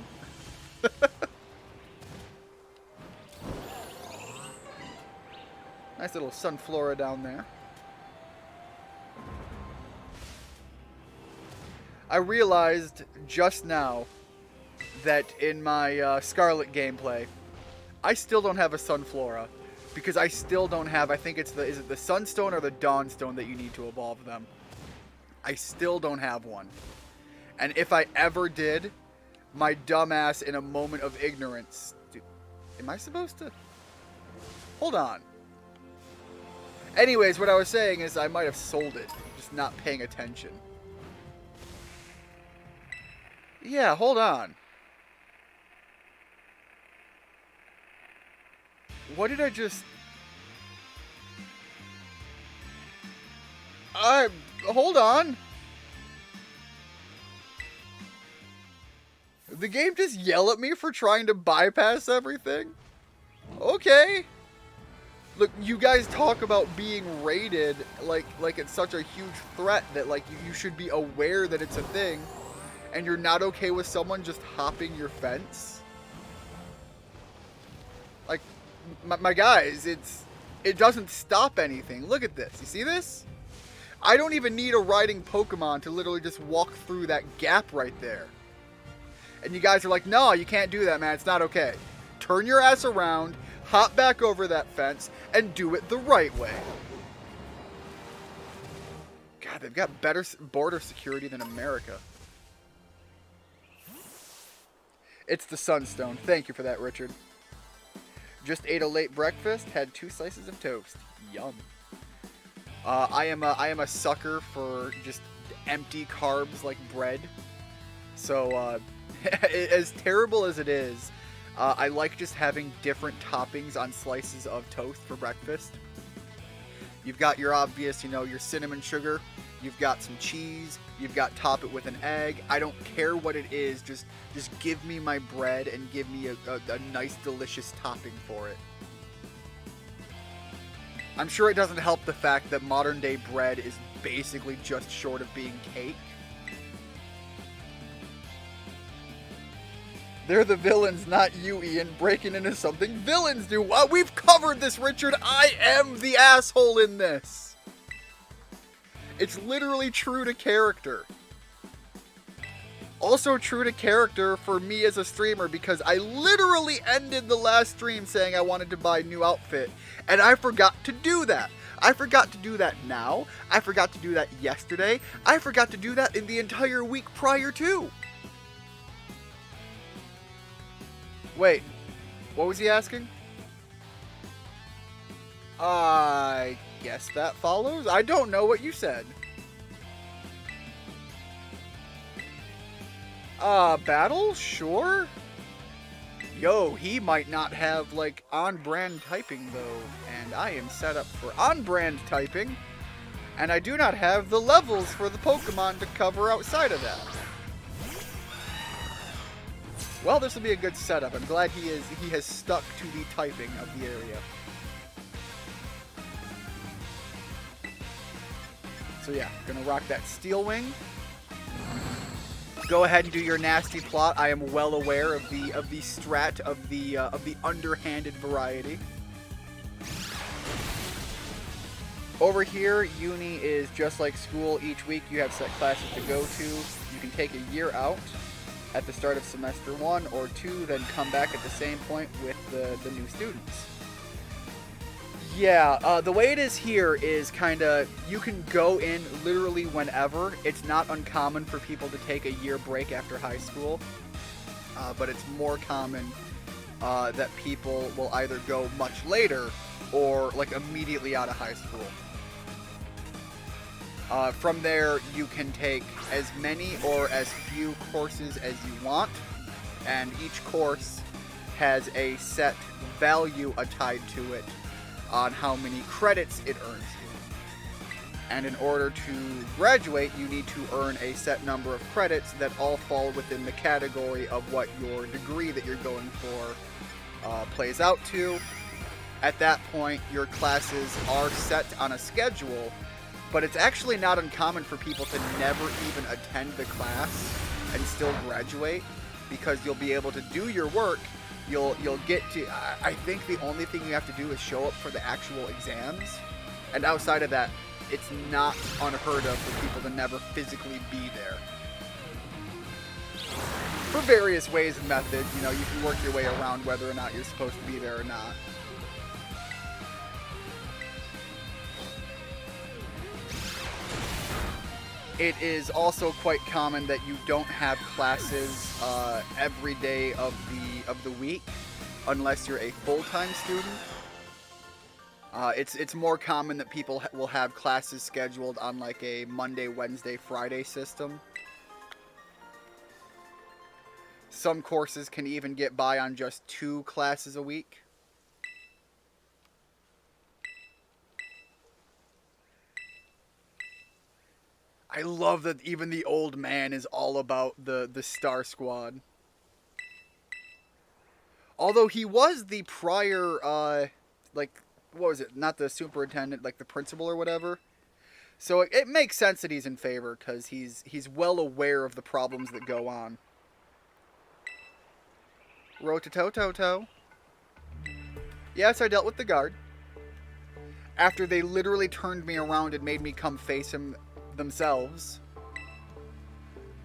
Nice little sunflora down there. I realized just now that in my Scarlet gameplay, I still don't have a sunflora. Because I still don't have, I think it's is it the Sunstone or the Dawnstone that you need to evolve them? I still don't have one. And if I ever did, my dumbass in a moment of ignorance... Dude, am I supposed to... Hold on. Anyways, what I was saying is I might have sold it, just not paying attention. Yeah, hold on. What did I just... Hold on. The game just yell at me for trying to bypass everything? Okay. Look, you guys talk about being raided like it's such a huge threat that like you should be aware that it's a thing, and you're not okay with someone just hopping your fence? Like, my guys, it doesn't stop anything. Look at this. You see this? I don't even need a riding Pokemon to literally just walk through that gap right there. And you guys are like, no, you can't do that, man. It's not okay. Turn your ass around, hop back over that fence, and do it the right way. God, they've got better border security than America. It's the Sunstone. Thank you for that, Richard. Just ate a late breakfast, had 2 slices of toast. Yum. I am a sucker for just empty carbs like bread. So, as terrible as it is, I like just having different toppings on slices of toast for breakfast. You've got your obvious, your cinnamon sugar. You've got some cheese. You've got top it with an egg. I don't care what it is. Just give me my bread and give me a nice, delicious topping for it. I'm sure it doesn't help the fact that modern day bread is basically just short of being cake. They're the villains, not you, Ian, breaking into something villains do. We've covered this, Richard. I am the asshole in this. It's literally true to character. Also true to character for me as a streamer, because I literally ended the last stream saying I wanted to buy a new outfit, and I forgot to do that. I forgot to do that now. I forgot to do that yesterday. I forgot to do that in the entire week prior to. Wait, what was he asking? I guess that follows. I don't know what you said. Battle? Sure. Yo, he might not have, like, on-brand typing, though. And I am set up for on-brand typing. And I do not have the levels for the Pokemon to cover outside of that. Well, this will be a good setup. I'm glad he has stuck to the typing of the area. So yeah, gonna rock that Steel Wing. Go ahead and do your nasty plot. I am well aware of the strat of the underhanded variety. Over here, uni is just like school. Each week you have set classes to go to. You can take a year out at the start of semester 1 or 2, then come back at the same point with the new students. Yeah, the way it is here is kind of, you can go in literally whenever. It's not uncommon for people to take a year break after high school, but it's more common that people will either go much later or like immediately out of high school. From there, you can take as many or as few courses as you want, and each course has a set value tied to it on how many credits it earns you. And in order to graduate, you need to earn a set number of credits that all fall within the category of what your degree that you're going for plays out to. At that point, your classes are set on a schedule, but it's actually not uncommon for people to never even attend the class and still graduate, because you'll be able to do your work. You'll get to, I think the only thing you have to do is show up for the actual exams, and outside of that, it's not unheard of for people to never physically be there. For various ways and methods, you know, you can work your way around whether or not you're supposed to be there or not. It is also quite common that you don't have classes every day of the week, unless you're a full-time student. It's more common that people will have classes scheduled on like a Monday, Wednesday, Friday system. Some courses can even get by on just 2 classes a week. I love that even the old man is all about the Star Squad. Although he was the prior, like, what was it? Not the superintendent, like the principal or whatever. So it makes sense that he's in favor, because he's well aware of the problems that go on. Rototototo. Yes, I dealt with the guard. After they literally turned me around and made me come face him themselves.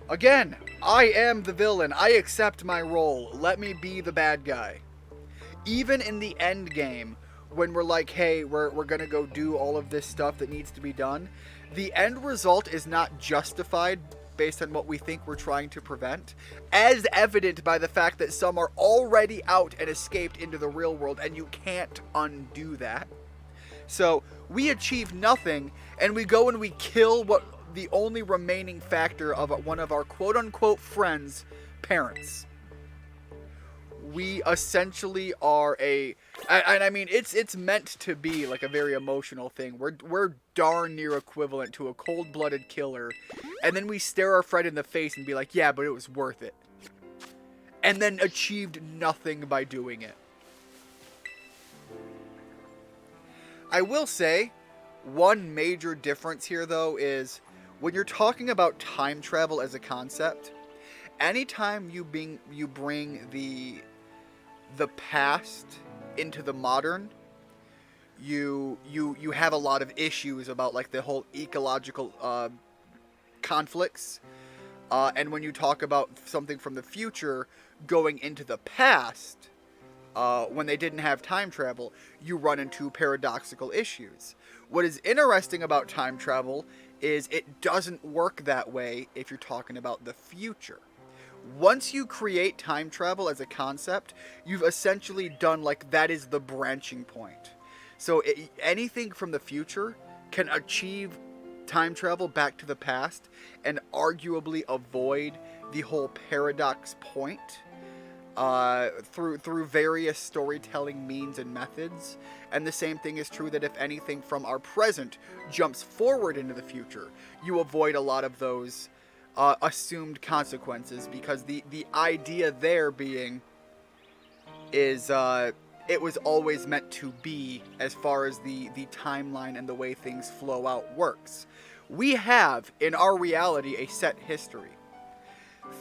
Again, I am the villain. I accept my role. Let me be the bad guy. Even in the end game, when we're like, hey, we're gonna go do all of this stuff that needs to be done, the end result is not justified based on what we think we're trying to prevent, as evident by the fact that some are already out and escaped into the real world, and you can't undo that. So we achieve nothing, and we go and we kill what the only remaining factor of one of our quote-unquote friends' parents. We essentially are and I mean, it's meant to be like a very emotional thing. We're darn near equivalent to a cold-blooded killer, and then we stare our friend in the face and be like, yeah, but it was worth it. And then achieved nothing by doing it. I will say, one major difference here, though, is when you're talking about time travel as a concept, anytime you bring the past into the modern, you have a lot of issues about like the whole ecological conflicts. And when you talk about something from the future going into the past, when they didn't have time travel, you run into paradoxical issues. What is interesting about time travel is it doesn't work that way if you're talking about the future. Once you create time travel as a concept, you've essentially done, like, that is the branching point. So anything from the future can achieve time travel back to the past and arguably avoid the whole paradox point through various storytelling means and methods. And the same thing is true that if anything from our present jumps forward into the future, you avoid a lot of those assumed consequences, because the idea there being is it was always meant to be, as far as the timeline and the way things flow out works. We have, in our reality, a set history.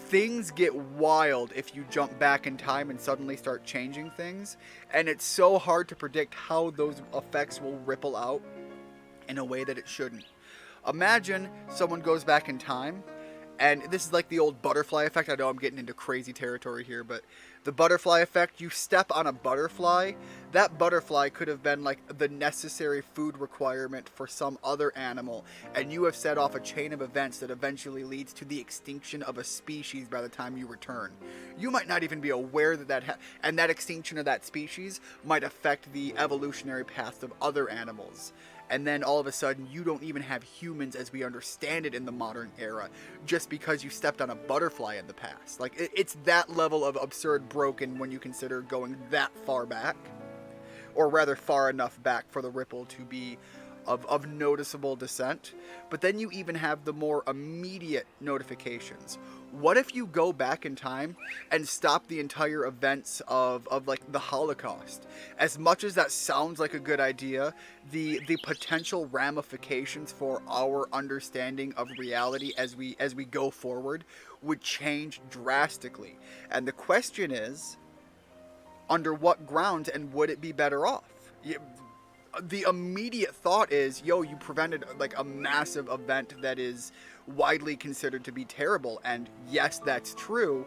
Things get wild if you jump back in time and suddenly start changing things, and it's so hard to predict how those effects will ripple out in a way that it shouldn't. Imagine someone goes back in time, and this is like the old butterfly effect. I know I'm getting into crazy territory here, but the butterfly effect, you step on a butterfly, that butterfly could have been like the necessary food requirement for some other animal, and you have set off a chain of events that eventually leads to the extinction of a species by the time you return. You might not even be aware that and that extinction of that species might affect the evolutionary paths of other animals. And then all of a sudden, you don't even have humans as we understand it in the modern era, just because you stepped on a butterfly in the past. Like, it's that level of absurd broken when you consider going that far back. Or rather, far enough back for the ripple to be of noticeable descent. But then you even have the more immediate notifications. What if you go back in time and stop the entire events of like the Holocaust? As much as that sounds like a good idea, the potential ramifications for our understanding of reality as we go forward would change drastically. And the question is, under what grounds, and would it be better off? The immediate thought is, you prevented like a massive event that is widely considered to be terrible, and yes, that's true,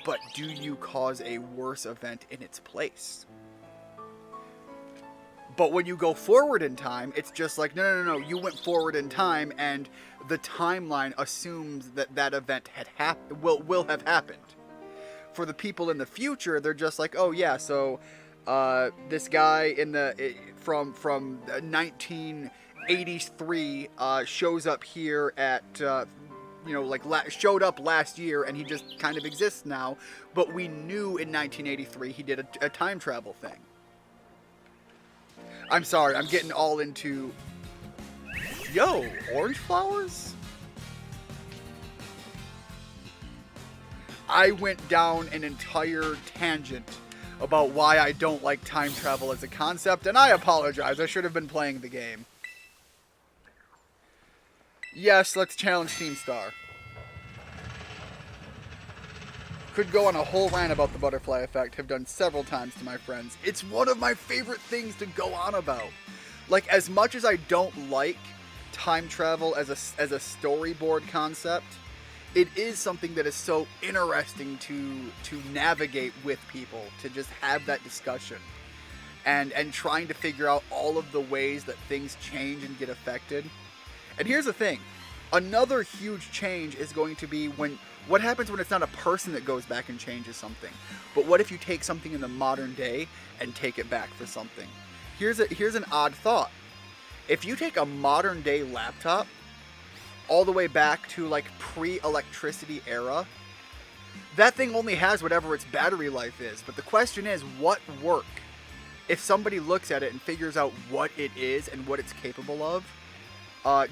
but do you cause a worse event in its place? But when you go forward in time, it's just like, no, you went forward in time, and the timeline assumes that that event will have happened. For the people in the future, they're just like, oh yeah, so this guy from 1983 shows up here at showed up last year, and he just kind of exists now. But we knew in 1983 he did a time travel thing. I'm sorry, I'm getting all into orange flowers. I went down an entire tangent about why I don't like time travel as a concept, and I apologize. I should have been playing the game. Yes, let's challenge Team Star. Could go on a whole rant about the butterfly effect. Have done several times to my friends. It's one of my favorite things to go on about. Like, as much as I don't like time travel as a storyboard concept, it is something that is so interesting to navigate with people, to just have that discussion, and trying to figure out all of the ways that things change and get affected. And here's the thing, another huge change is going to be what happens when it's not a person that goes back and changes something, but what if you take something in the modern day and take it back for something? Here's an odd thought. If you take a modern day laptop all the way back to like pre-electricity era, that thing only has whatever its battery life is. But the question is, what work? If somebody looks at it and figures out what it is and what it's capable of,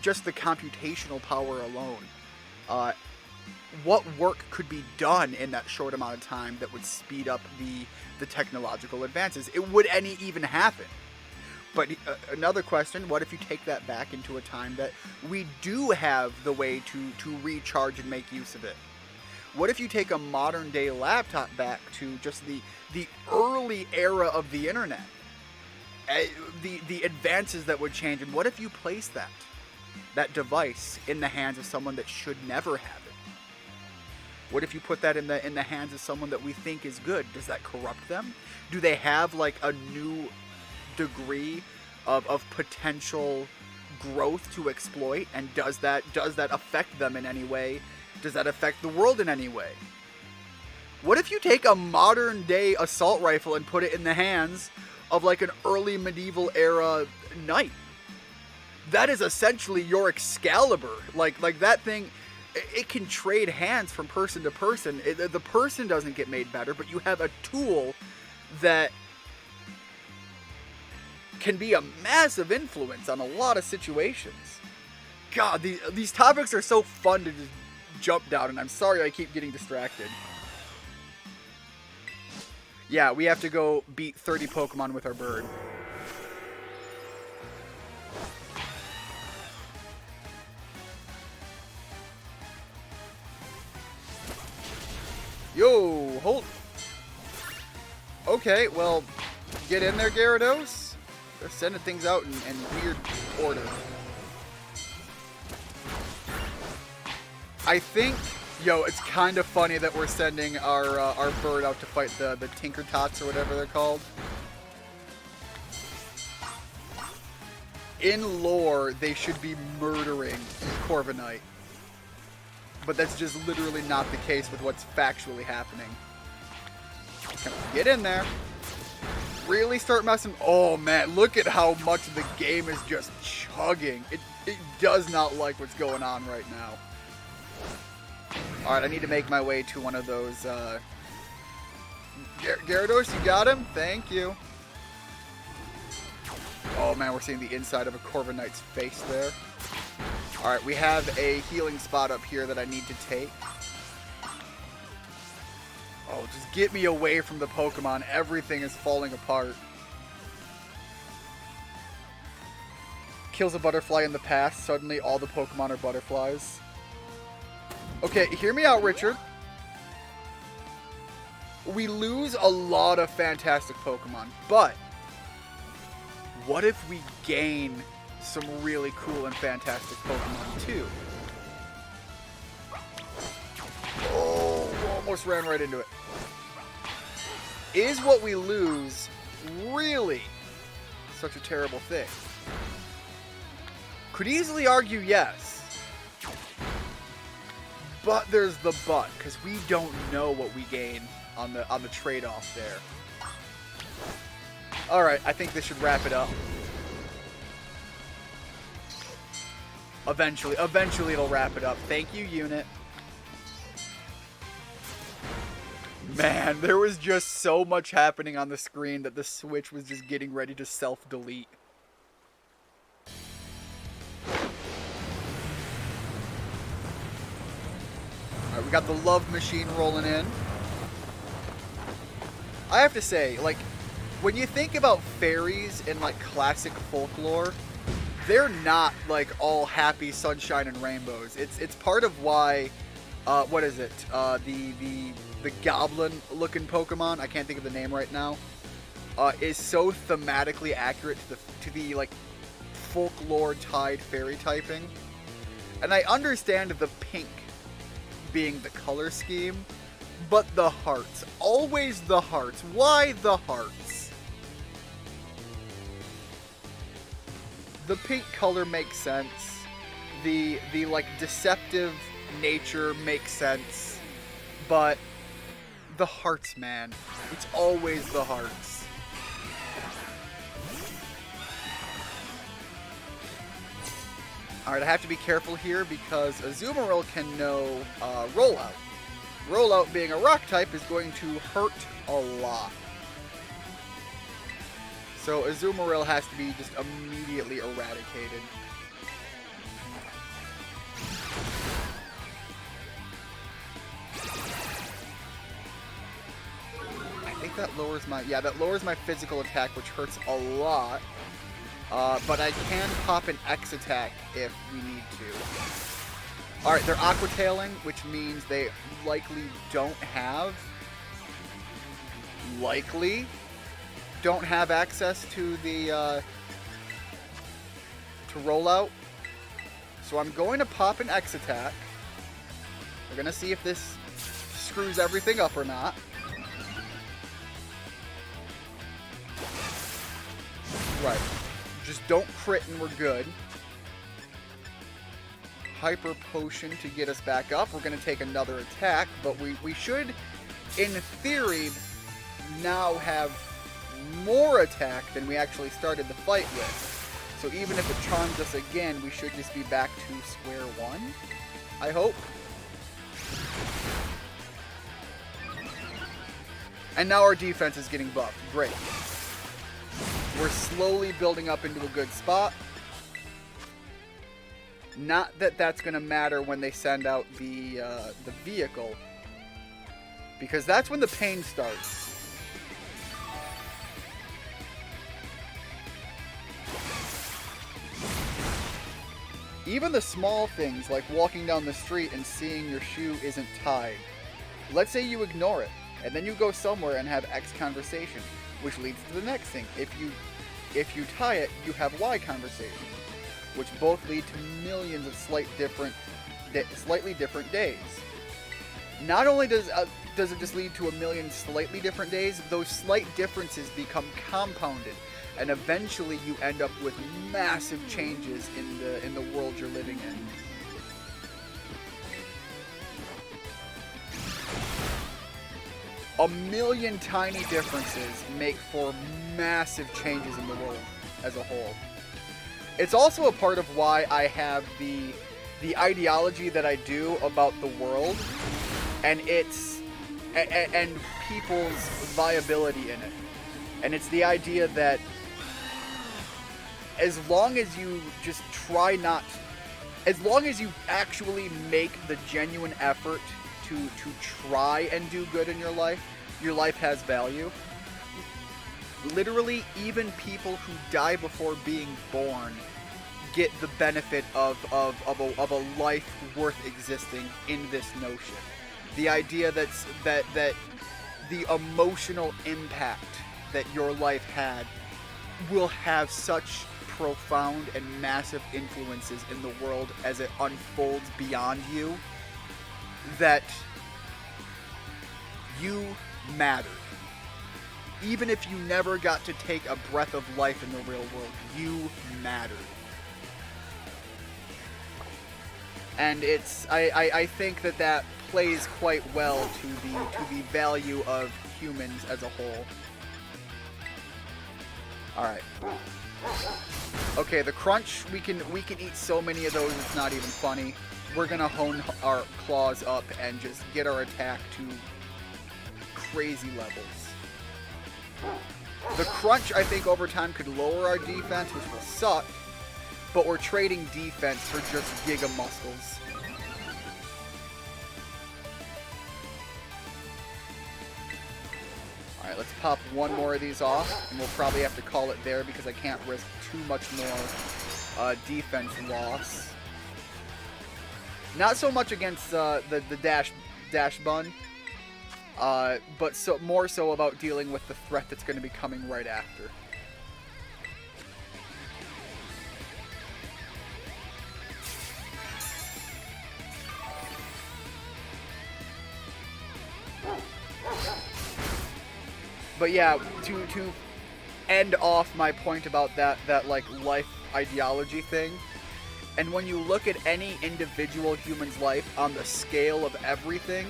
just the computational power alone, what work could be done in that short amount of time that would speed up the technological advances? Would any even happen? But another question, what if you take that back into a time that we do have the way to recharge and make use of it? What if you take a modern day laptop back to just the early era of the internet? The advances that would change, and what if you place that device in the hands of someone that should never have it? What if you put that in the hands of someone that we think is good? Does that corrupt them? Do they have like a new degree of potential growth to exploit? And does that affect them in any way? Does that affect the world in any way? What if you take a modern day assault rifle and put it in the hands of like an early medieval era knight? That is essentially your Excalibur. Like that thing, it can trade hands from person to person. The person doesn't get made better, but you have a tool that can be a massive influence on a lot of situations. God, these topics are so fun to just jump down, and I'm sorry I keep getting distracted. Yeah, we have to go beat 30 Pokemon with our bird. Yo, hold. Okay, well, get in there, Gyarados. They're sending things out in weird order. I think, it's kind of funny that we're sending our bird out to fight the Tinkertots or whatever they're called. In lore, they should be murdering Corviknight. But that's just literally not the case with what's factually happening. Get in there. Really start messing. Oh man, look at how much the game is just chugging. It does not like what's going on right now. Alright, I need to make my way to one of those, Gyarados, you got him? Thank you. Oh man, we're seeing the inside of a Corviknight's face there. Alright, we have a healing spot up here that I need to take. Oh, just get me away from the Pokemon. Everything is falling apart. Kills a butterfly in the past. Suddenly all the Pokemon are butterflies. Okay, hear me out, Richard. We lose a lot of fantastic Pokemon, but what if we gain some really cool and fantastic Pokemon too? Oh, almost ran right into it. Is what we lose really such a terrible thing? Could easily argue yes. But there's the but, because we don't know what we gain on the trade-off there. Alright, I think this should wrap it up. Eventually it'll wrap it up. Thank you, unit. Man, there was just so much happening on the screen that the Switch was just getting ready to self-delete. Alright, we got the love machine rolling in. I have to say, like, when you think about fairies in, like, classic folklore, they're not, like, all happy sunshine and rainbows. It's part of why, what is it? The goblin-looking Pokemon, I can't think of the name right now, is so thematically accurate to the like, folklore-tied fairy typing. And I understand the pink being the color scheme, but the hearts. Always the hearts. Why the hearts? The pink color makes sense. The like deceptive nature makes sense. But the hearts, man. It's always the hearts. Alright, I have to be careful here because Azumarill can know Rollout. Rollout being a rock type is going to hurt a lot. So Azumarill has to be just immediately eradicated. I think that lowers my physical attack, which hurts a lot. But I can pop an X attack if we need to. Alright, they're aquatailing, which means they likely don't have access to the to rollout. So I'm going to pop an X attack. We're gonna see if this screws everything up or not. Right. Just don't crit and we're good. Hyper Potion to get us back up. We're going to take another attack, but we should, in theory, now have more attack than we actually started the fight with. So even if it charms us again, we should just be back to square one, I hope. And now our defense is getting buffed. Great. We're slowly building up into a good spot. Not that that's going to matter when they send out the vehicle, because that's when the pain starts. Even the small things, like walking down the street and seeing your shoe isn't tied. Let's say you ignore it, and then you go somewhere and have X conversation, which leads to the next thing. If you tie it, you have Y conversation, which both lead to millions of slightly different days. Not only does it just lead to a million slightly different days, those slight differences become compounded, and eventually you end up with massive changes in the world you're living in. A million tiny differences make for massive changes in the world as a whole. It's also a part of why I have the ideology that I do about the world and and people's viability in it. And it's the idea that as long as you just as long as you actually make the genuine effort to try and do good in your life has value. Literally, even people who die before being born get the benefit of a life worth existing in this notion. The idea that the emotional impact that your life had will have such profound and massive influences in the world as it unfolds beyond you, that you matter. Even if you never got to take a breath of life in the real world, you matter. And I think that plays quite well to the value of humans as a whole. Alright. Okay, the crunch, we can eat so many of those, it's not even funny. We're gonna hone our claws up and just get our attack to crazy levels. The crunch, I think, over time could lower our defense, which will suck, but we're trading defense for just giga muscles. Alright, let's pop one more of these off, and we'll probably have to call it there because I can't risk too much more defense loss. Not so much against the dash bun, but more so about dealing with the threat that's going to be coming right after. But yeah, to end off my point about that like life ideology thing, and when you look at any individual human's life on the scale of everything,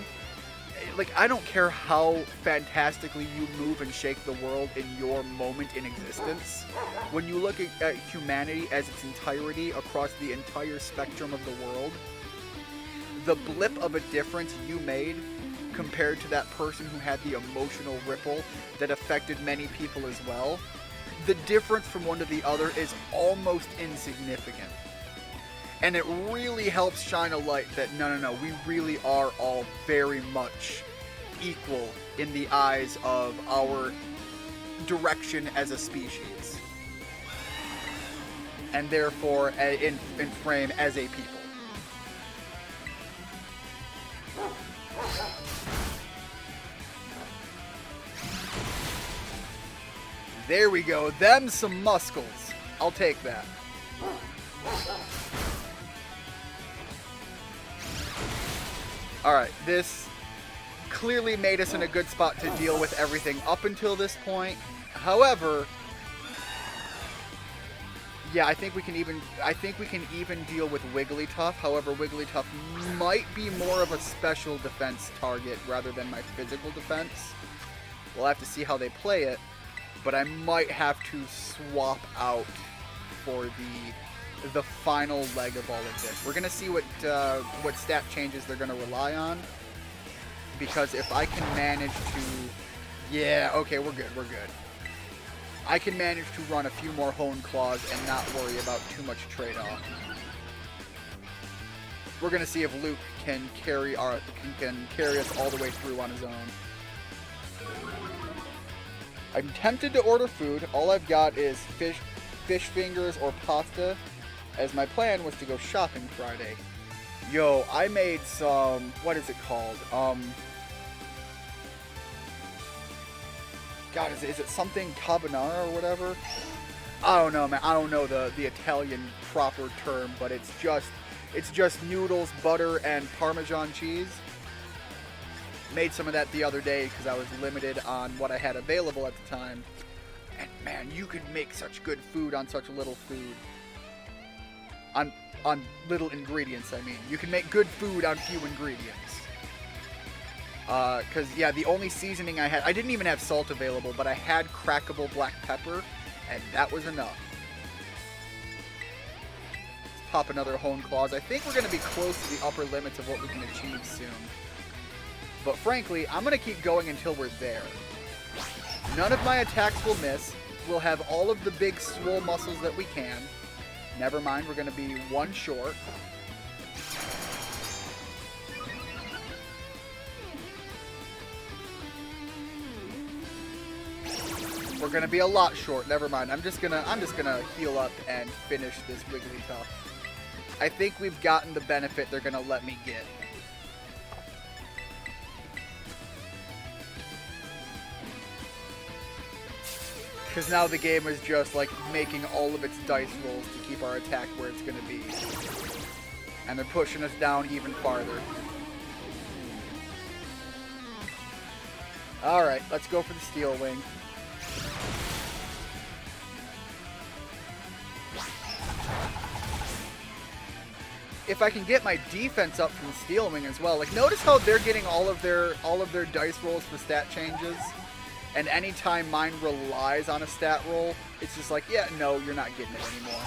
like, I don't care how fantastically you move and shake the world in your moment in existence. When you look at humanity as its entirety across the entire spectrum of the world, the blip of a difference you made compared to that person who had the emotional ripple that affected many people as well, the difference from one to the other is almost insignificant. And it really helps shine a light that no, we really are all very much equal in the eyes of our direction as a species. And therefore, in frame as a people. There we go. Them some muscles. I'll take that. Alright, this clearly made us in a good spot to deal with everything up until this point. However, yeah, I think we can even deal with Wigglytuff. However, Wigglytuff might be more of a special defense target rather than my physical defense. We'll have to see how they play it, but I might have to swap out for the final leg of all of this. We're gonna see what stat changes they're gonna rely on, because if I can manage to, yeah, okay, we're good. I can manage to run a few more Hone Claws and not worry about too much trade-off. We're gonna see if Luke can carry us all the way through on his own. I'm tempted to order food. All I've got is fish fingers or pasta, as my plan was to go shopping Friday. Yo, I made some, what is it called? God, is it something carbonara or whatever? I don't know, man. I don't know the Italian proper term, but it's just noodles, butter, and Parmesan cheese. Made some of that the other day because I was limited on what I had available at the time. And man, you can make such good food on such little food. On little ingredients, I mean. You can make good food on few ingredients. Because, yeah, the only seasoning I had... I didn't even have salt available, but I had crackable black pepper, and that was enough. Let's pop another Hone Claws. I think we're going to be close to the upper limits of what we can achieve soon. But frankly, I'm going to keep going until we're there. None of my attacks will miss. We'll have all of the big swole muscles that we can. Never mind, we're going to be one short. We're gonna be a lot short. Never mind. I'm just gonna heal up and finish this Wigglytuff. I think we've gotten the benefit they're gonna let me get. Because now the game is just like making all of its dice rolls to keep our attack where it's gonna be. And they're pushing us down even farther. Alright, let's go for the Steel Wing. If I can get my defense up from Steel Wing as well, like notice how they're getting all of their dice rolls for stat changes, and anytime mine relies on a stat roll, it's just like, yeah, no, you're not getting it anymore.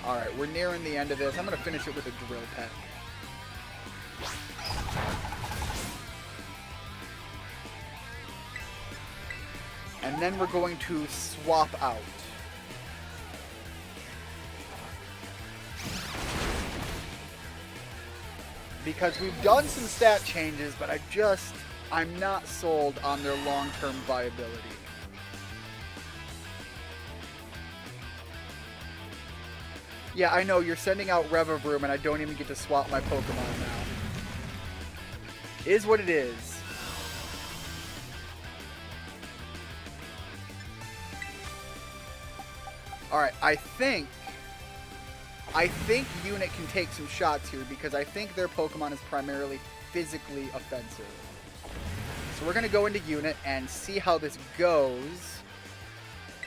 Alright, we're nearing the end of this. I'm going to finish it with a Drill Peck. And then we're going to swap out. Because we've done some stat changes, but I'm not sold on their long-term viability. Yeah, I know, you're sending out Revavroom and I don't even get to swap my Pokemon now. Is what it is. Alright, I think Unit can take some shots here because I think their Pokemon is primarily physically offensive. So we're going to go into Unit and see how this goes.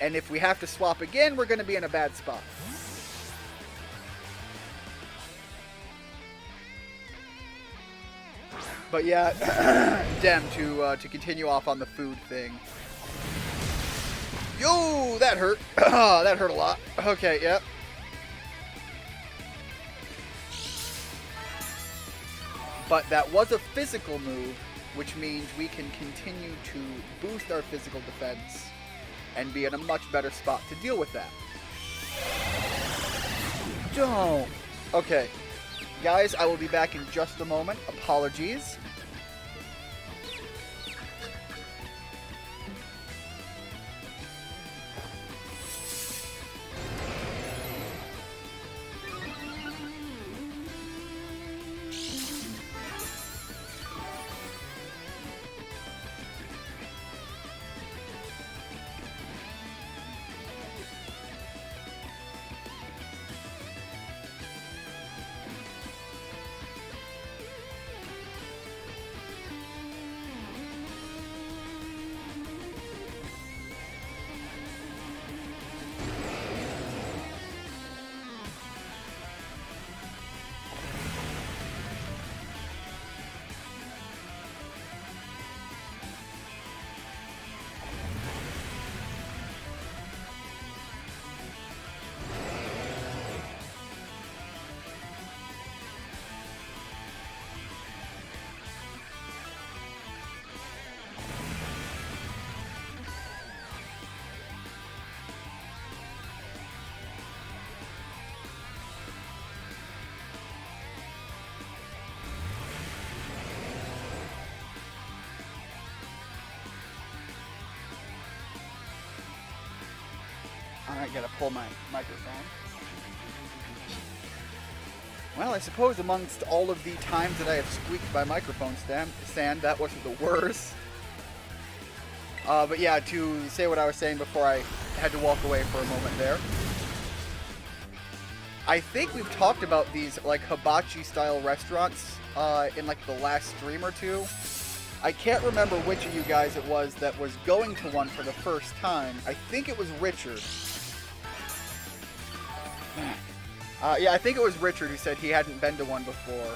And if we have to swap again, we're going to be in a bad spot. But yeah, Dem, to continue off on the food thing. Yo, that hurt. That hurt a lot. Okay, yep. But that was a physical move, which means we can continue to boost our physical defense and be in a much better spot to deal with that. Don't. Okay. Guys, I will be back in just a moment. Apologies. Alright, gotta pull my microphone. Well, I suppose amongst all of the times that I have squeaked my microphone stand, that wasn't the worst. But yeah, to say what I was saying before I had to walk away for a moment there. I think we've talked about these, like, hibachi-style restaurants in, like, the last stream or two. I can't remember which of you guys it was that was going to one for the first time. I think it was Richard. Yeah, I think it was Richard who said he hadn't been to one before,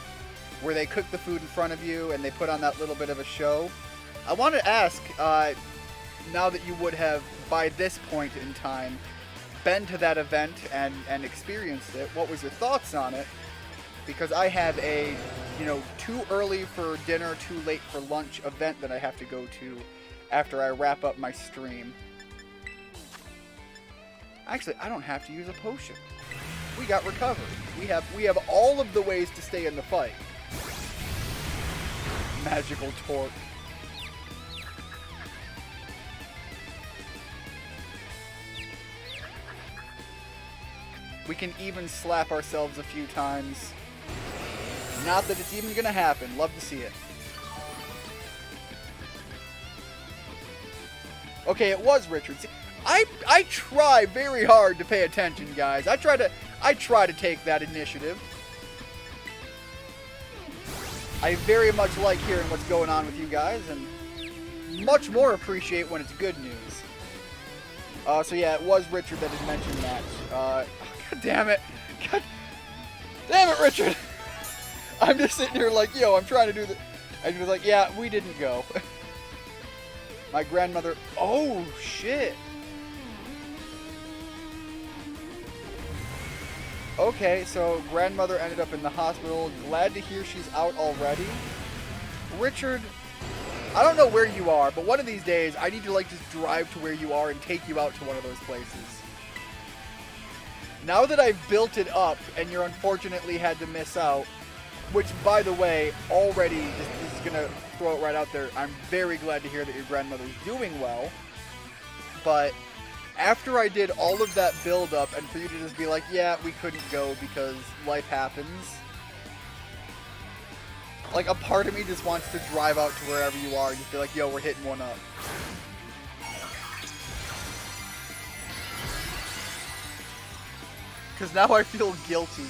where they cook the food in front of you and they put on that little bit of a show. I want to ask, now that you would have, by this point in time, been to that event and experienced it, what was your thoughts on it? Because I have a, too early for dinner, too late for lunch event that I have to go to after I wrap up my stream. Actually, I don't have to use a potion. We got recovered. We have all of the ways to stay in the fight. Magical torque. We can even slap ourselves a few times. Not that it's even gonna happen. Love to see it. Okay, it was Richard. See, I try very hard to pay attention, guys. I try to take that initiative. I very much like hearing what's going on with you guys, and much more appreciate when it's good news. So yeah, it was Richard that had mentioned that. God damn it. God damn it, Richard. I'm just sitting here like, yo, I'm trying to do this. And he was like, yeah, we didn't go. My grandmother... Oh, shit. Okay, so grandmother ended up in the hospital. Glad to hear she's out already. Richard, I don't know where you are, but one of these days, I need to, like, just drive to where you are and take you out to one of those places. Now that I've built it up, and you're unfortunately had to miss out, which, by the way, already, this is going to throw it right out there, I'm very glad to hear that your grandmother's doing well, but after I did all of that build-up, and for you to just be like, yeah, we couldn't go because life happens, like, a part of me just wants to drive out to wherever you are and just be like, yo, we're hitting one up. Because now I feel guilty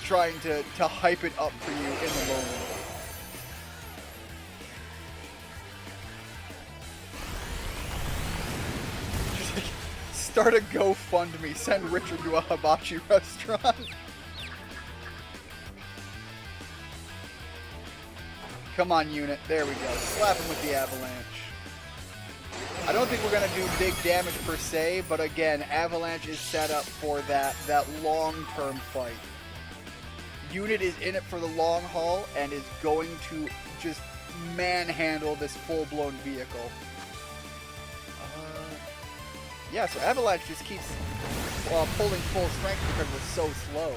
trying to hype it up for you in the moment. Just like, start a GoFundMe, send Richard to a hibachi restaurant. Come on, unit. There we go. Slap him with the avalanche. I don't think we're going to do big damage per se, but again, avalanche is set up for that long-term fight. Unit is in it for the long haul and is going to just manhandle this full-blown vehicle. Yeah, so avalanche just keeps pulling full strength because we're so slow.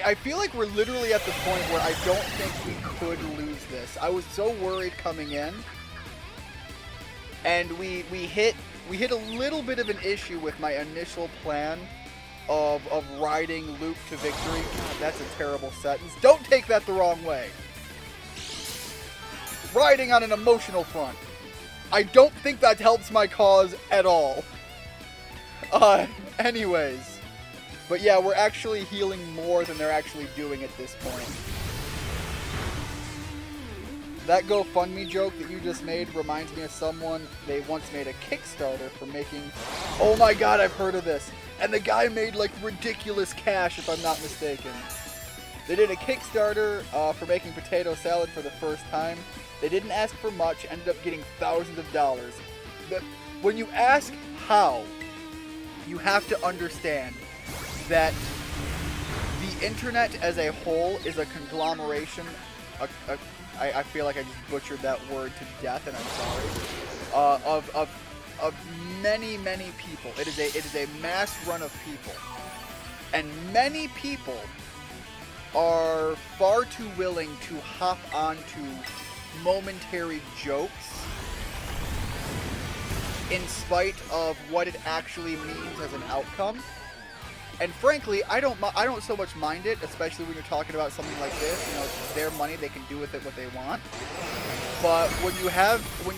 I feel like we're literally at the point where I don't think we could lose this. I was so worried coming in, and we hit a little bit of an issue with my initial plan of riding Luke to victory. God, that's a terrible sentence. Don't take that the wrong way. Riding on an emotional front. I don't think that helps my cause at all. Anyways. But yeah, we're actually healing more than they're actually doing at this point. That GoFundMe joke that you just made reminds me of someone, they once made a Kickstarter for making... Oh my god, I've heard of this. And the guy made, like, ridiculous cash, if I'm not mistaken. They did a Kickstarter for making potato salad for the first time. They didn't ask for much, ended up getting thousands of dollars. But when you ask how, you have to understand that the internet as a whole is a conglomeration I feel like I just butchered that word to death, and I'm sorry. Of many people. It is a mass run of people, and many people are far too willing to hop onto momentary jokes in spite of what it actually means as an outcome. And frankly, I don't so much mind it, especially when you're talking about something like this. You know, it's their money; they can do with it what they want. But when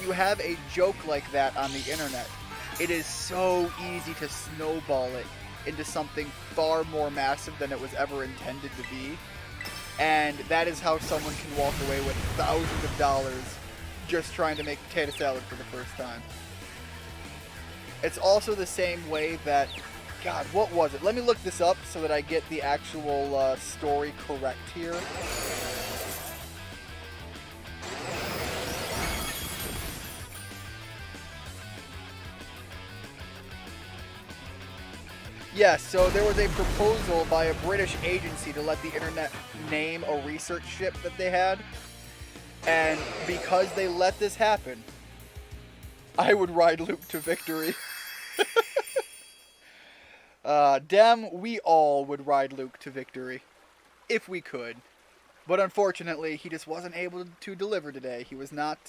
you have a joke like that on the internet, it is so easy to snowball it into something far more massive than it was ever intended to be. And that is how someone can walk away with thousands of dollars just trying to make potato salad for the first time. It's also the same way that, God, what was it? Let me look this up so that I get the actual story correct here. Yes, so there was a proposal by a British agency to let the internet name a research ship that they had. And because they let this happen, I would ride Luke to victory. We all would ride Luke to victory. If we could. But unfortunately, he just wasn't able to deliver today. He was not,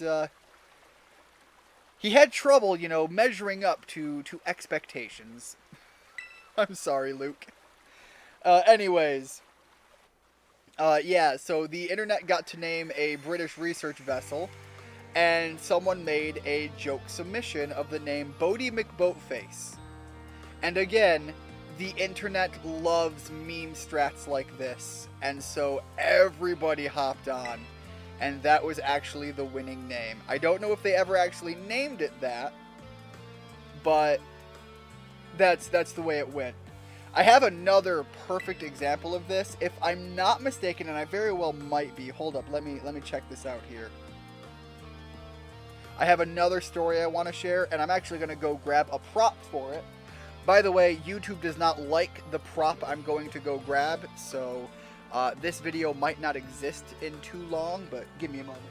he had trouble, you know, measuring up to expectations. I'm sorry, Luke. Anyways. Yeah, so the internet got to name a British research vessel, and someone made a joke submission of the name Bodie McBoatface. And again, the internet loves meme strats like this, and so everybody hopped on, and that was actually the winning name. I don't know if they ever actually named it that, but that's the way it went. I have another perfect example of this. If I'm not mistaken, and I very well might be. Hold up, let me check this out here. I have another story I want to share, and I'm actually going to go grab a prop for it. By the way, YouTube does not like the prop I'm going to go grab, so this video might not exist in too long, but give me a moment.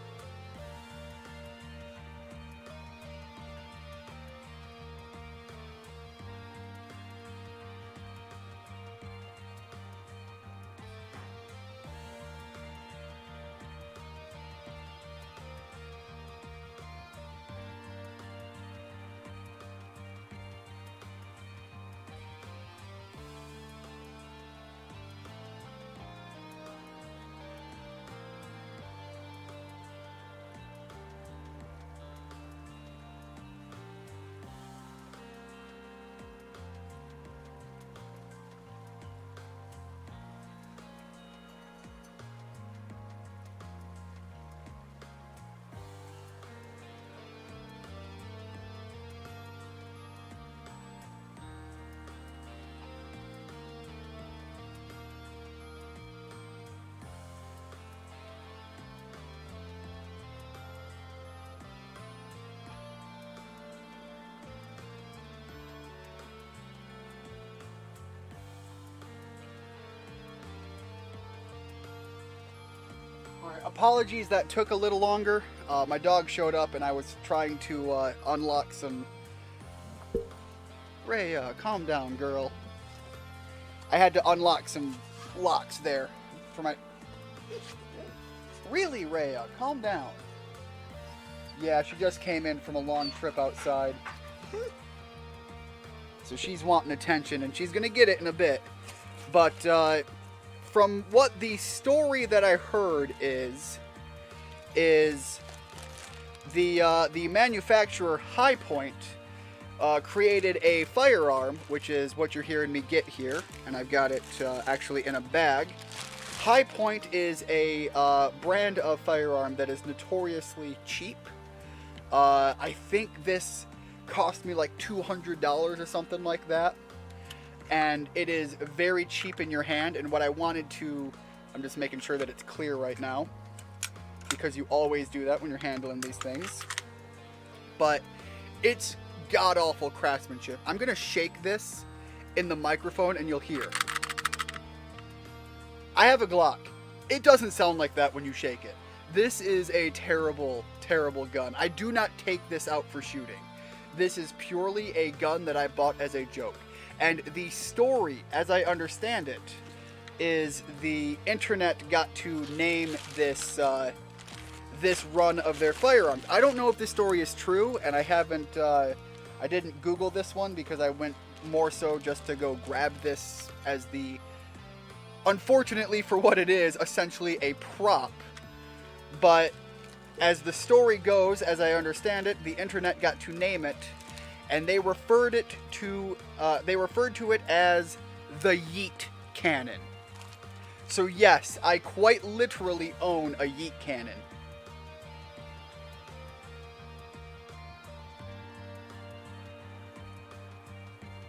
Apologies that took a little longer. My dog showed up and I was trying to unlock some... Rhea, calm down, girl. I had to unlock some locks there for my... Really, Rhea, calm down. Yeah, she just came in from a long trip outside. So she's wanting attention, and she's going to get it in a bit. But, from what the story that I heard is the manufacturer High Point created a firearm, which is what you're hearing me get here, and I've got it actually in a bag. High Point is a brand of firearm that is notoriously cheap. I think this cost me like $200 or something like that. And it is very cheap in your hand. And what I wanted to... I'm just making sure that it's clear right now, because you always do that when you're handling these things. But it's god-awful craftsmanship. I'm going to shake this in the microphone and you'll hear. I have a Glock. It doesn't sound like that when you shake it. This is a terrible, terrible gun. I do not take this out for shooting. This is purely a gun that I bought as a joke. And the story, as I understand it, is the internet got to name this this run of their firearms. I don't know if this story is true, and I didn't Google this one because I went more so just to go grab this as the, unfortunately for what it is, essentially a prop. But as the story goes, as I understand it, the internet got to name it, and they referred to it as the Yeet Cannon. So yes, I quite literally own a Yeet Cannon.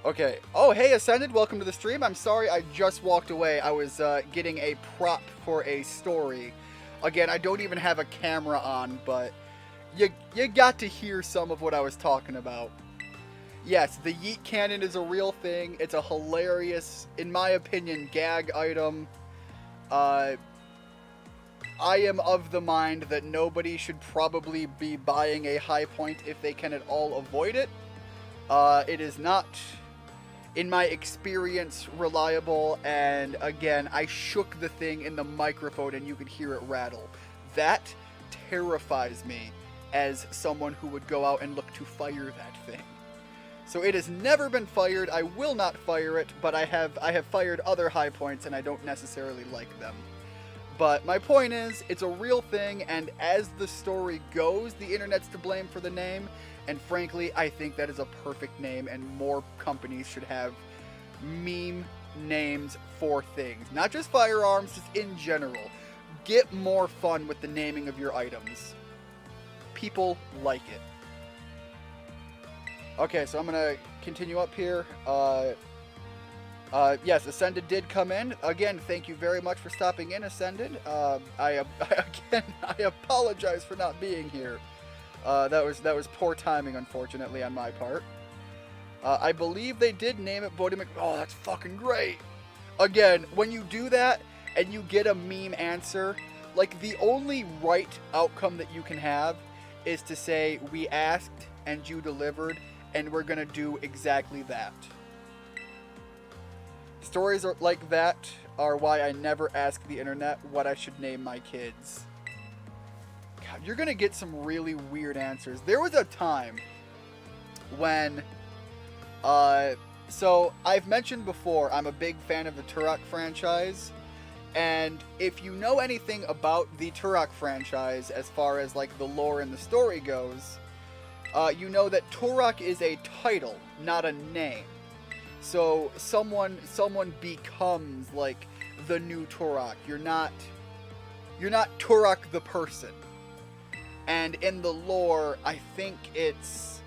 Okay. Oh, hey, Ascended. Welcome to the stream. I'm sorry I just walked away. I was getting a prop for a story. Again, I don't even have a camera on, but you got to hear some of what I was talking about. Yes, the Yeet Cannon is a real thing. It's a hilarious, in my opinion, gag item. I am of the mind that nobody should probably be buying a high point if they can at all avoid it. It is not, in my experience, reliable, and again, I shook the thing in the microphone and you could hear it rattle. That terrifies me as someone who would go out and look to fire that thing. So it has never been fired. I will not fire it, but I have fired other high points and I don't necessarily like them. But my point is, it's a real thing, and as the story goes, the internet's to blame for the name. And frankly, I think that is a perfect name, and more companies should have meme names for things. Not just firearms, just in general. Get more fun with the naming of your items. People like it. Okay, so I'm going to continue up here. Yes, Ascended did come in. Again, thank you very much for stopping in, Ascended. I apologize for not being here. That was poor timing, unfortunately, on my part. I believe they did name it Bodie Mc... Oh, that's fucking great. Again, when you do that and you get a meme answer, like, the only right outcome that you can have is to say, we asked and you delivered, and we're gonna do exactly that. Stories like that are why I never ask the internet what I should name my kids. God, you're gonna get some really weird answers. There was a time when, so I've mentioned before, I'm a big fan of the Turok franchise, and if you know anything about the Turok franchise as far as like the lore and the story goes, you know that Turok is a title, not a name. So someone becomes like the new Turok. You're not Turok the person. And in the lore, I think it's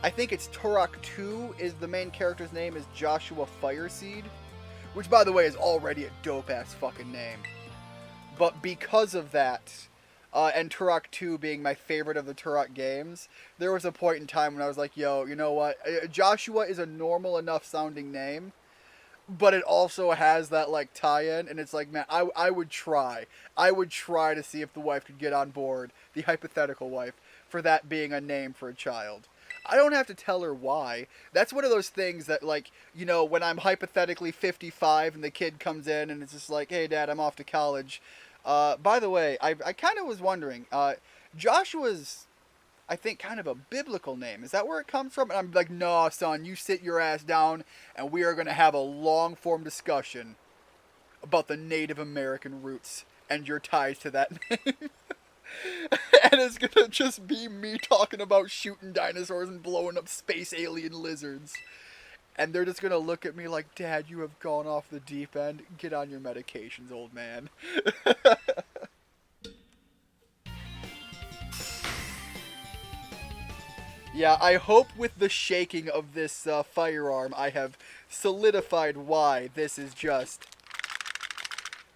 Turok 2 is the main character's name is Joshua Fireseed, which by the way is already a dope ass fucking name. But because of that, and Turok 2 being my favorite of the Turok games, there was a point in time when I was like, yo, you know what? Joshua is a normal enough sounding name, but it also has that like tie-in, and it's like, man, I would try. I would try to see if the wife could get on board, the hypothetical wife, for that being a name for a child. I don't have to tell her why. That's one of those things that, like, you know, when I'm hypothetically 55 and the kid comes in and it's just like, hey, Dad, I'm off to college. By the way, I kind of was wondering, Joshua's, I think, kind of a biblical name. Is that where it comes from? And I'm like, no, son, you sit your ass down and we are going to have a long-form discussion about the Native American roots and your ties to that name. And it's going to just be me talking about shooting dinosaurs and blowing up space alien lizards. And they're just going to look at me like, Dad, you have gone off the deep end. Get on your medications, old man. Yeah, I hope with the shaking of this firearm, I have solidified why this is just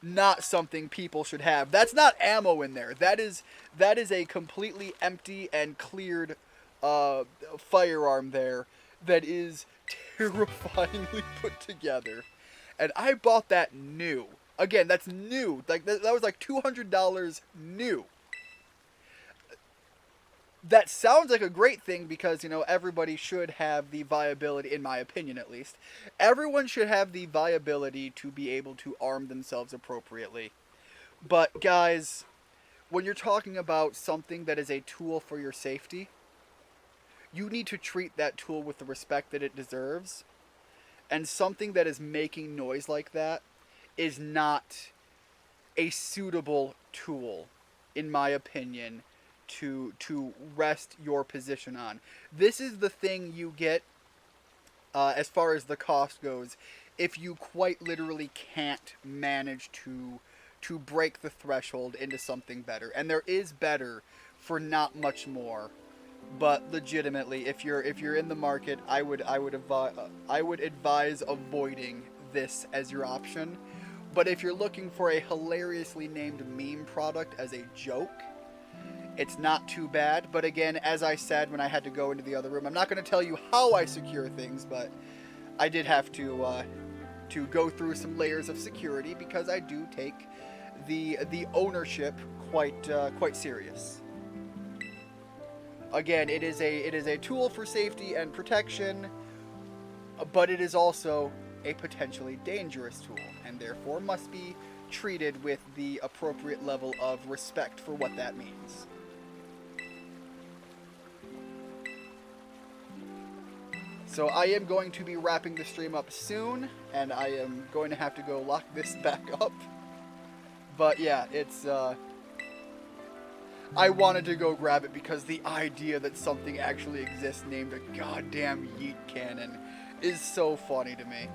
not something people should have. That's not ammo in there. That is a completely empty and cleared firearm there that is terrifyingly put together. And I bought that new. Again, that's new. Like that was like $200 new. that sounds like a great thing because, you know, everybody should have the viability, in my opinion at least, everyone should have the viability to be able to arm themselves appropriately. But, guys, when you're talking about something that is a tool for your safety, you need to treat that tool with the respect that it deserves. And something that is making noise like that is not a suitable tool, in my opinion, to rest your position on. This is the thing you get, as far as the cost goes, if you quite literally can't manage to break the threshold into something better. And there is better for not much more. But legitimately, if you're in the market, I would advise avoiding this as your option. But if you're looking for a hilariously named meme product as a joke, it's not too bad. But again, as I said when I had to go into the other room, I'm not going to tell you how I secure things, but I did have to go through some layers of security because I do take the ownership quite serious. Again, it is a tool for safety and protection, but it is also a potentially dangerous tool, and therefore must be treated with the appropriate level of respect for what that means. So I am going to be wrapping the stream up soon, and I am going to have to go lock this back up. But yeah, it's I wanted to go grab it because the idea that something actually exists named a goddamn yeet cannon is so funny to me.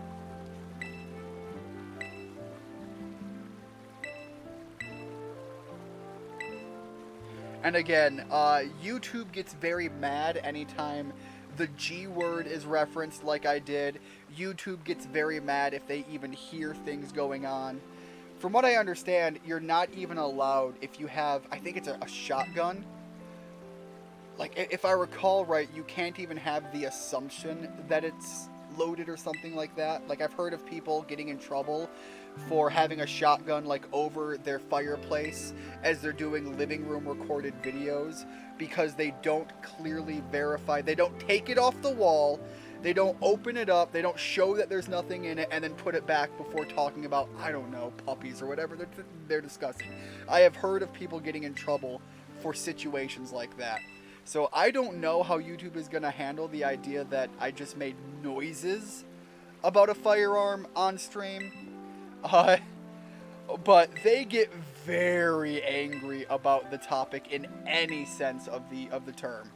And again, YouTube gets very mad anytime the G word is referenced like I did. YouTube gets very mad if they even hear things going on. From what I understand, you're not even allowed if you have, I think it's a shotgun. Like, if I recall right, you can't even have the assumption that it's loaded or something like that. Like, I've heard of people getting in trouble for having a shotgun, like, over their fireplace as they're doing living room recorded videos because they don't clearly verify. They don't take it off the wall. They don't open it up, they don't show that there's nothing in it, and then put it back before talking about, I don't know, puppies or whatever they're discussing. I have heard of people getting in trouble for situations like that. So I don't know how YouTube is going to handle the idea that I just made noises about a firearm on stream. But they get very angry about the topic in any sense of the term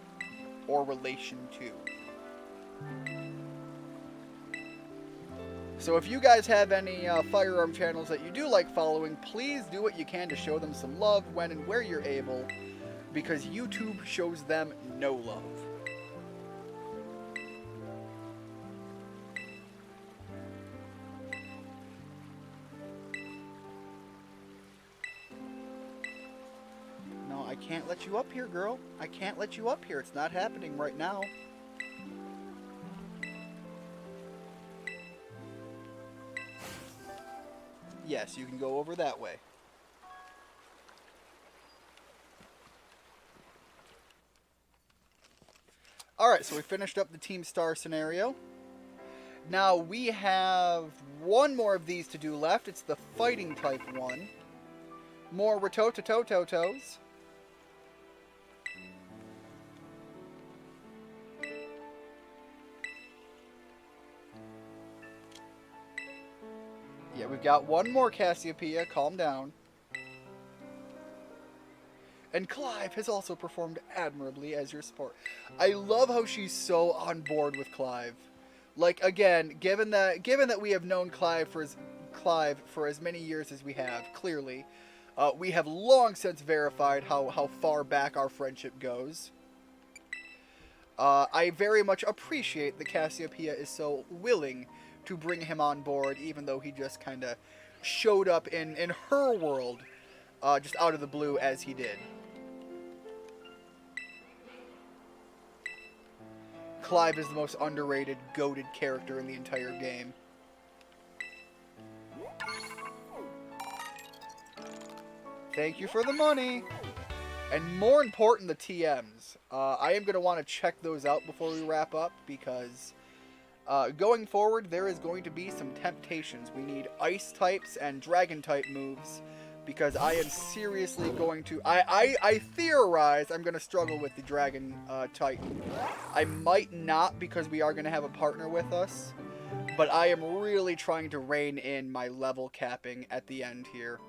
or relation to. So if you guys have any firearm channels that you do like following, please do what you can to show them some love when and where you're able, because YouTube shows them no love. No, I can't let you up here, girl. I can't let you up here. It's not happening right now. Yes, you can go over that way. Alright, so we finished up the Team Star scenario. Now we have one more of these to do left. It's the fighting type one. More Rotototototos. Yeah, we've got one more Cassiopeia. Calm down. And Clive has also performed admirably as your support. I love how she's so on board with Clive. Like, again, given that we have known Clive for as many years as we have, clearly, we have long since verified how far back our friendship goes. I very much appreciate that Cassiopeia is so willing to bring him on board, even though he just kind of showed up in her world, just out of the blue as he did. Clive is the most underrated, goated character in the entire game. Thank you for the money! And more important, the TMs. I am going to want to check those out before we wrap up, because going forward, there is going to be some temptations. We need ice types and dragon type moves, because I am seriously going to... I theorize I'm going to struggle with the dragon titan. I might not, because we are going to have a partner with us, but I am really trying to rein in my level capping at the end here.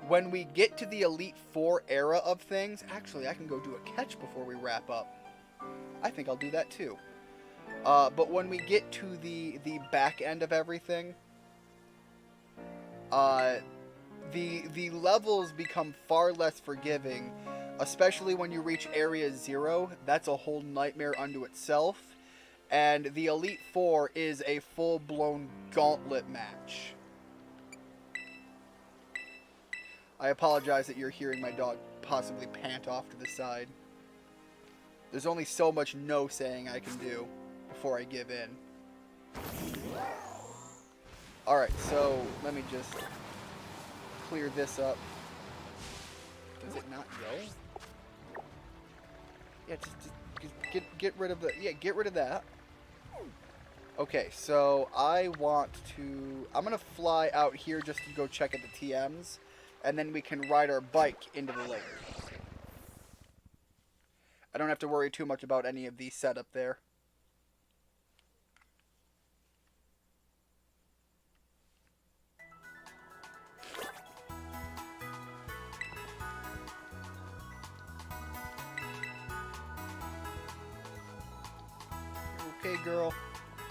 When we get to the Elite Four era of things... Actually, I can go do a catch before we wrap up. I think I'll do that too. But when we get to the back end of everything, the levels become far less forgiving, especially when you reach Area 0. That's a whole nightmare unto itself. And the Elite Four is a full-blown gauntlet match. I apologize that you're hearing my dog possibly pant off to the side. There's only so much no saying I can do before I give in. Alright, so let me just clear this up. Does it not go? Yeah, just get rid of the... Yeah, get rid of that. Okay, so I want to... I'm going to fly out here just to go check at the TMs, and then we can ride our bike into the lake. I don't have to worry too much about any of these set up there. Okay, girl.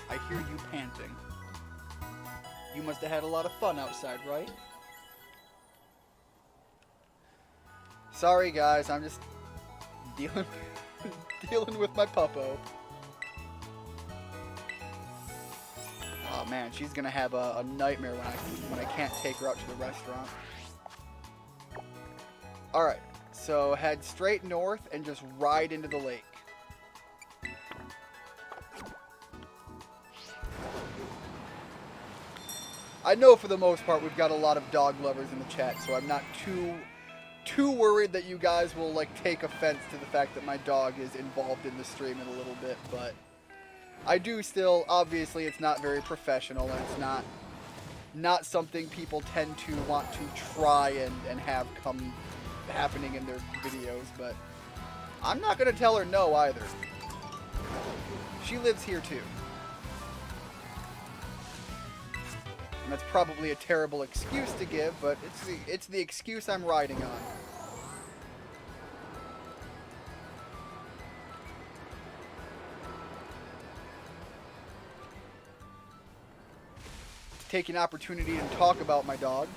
I hear you panting. You must have had a lot of fun outside, right? Sorry, guys. I'm just dealing with my puppo. Oh man, she's gonna have a nightmare when I can't take her out to the restaurant. All right, so head straight north and just ride into the lake. I know for the most part we've got a lot of dog lovers in the chat, so I'm not too worried that you guys will like take offense to the fact that my dog is involved in the stream in a little bit, but I do still, obviously it's not very professional, and it's not something people tend to want to try and have come happening in their videos, but I'm not going to tell her no either. She lives here too. And that's probably a terrible excuse to give, but it's the excuse I'm riding on. To take an opportunity to talk about my dog.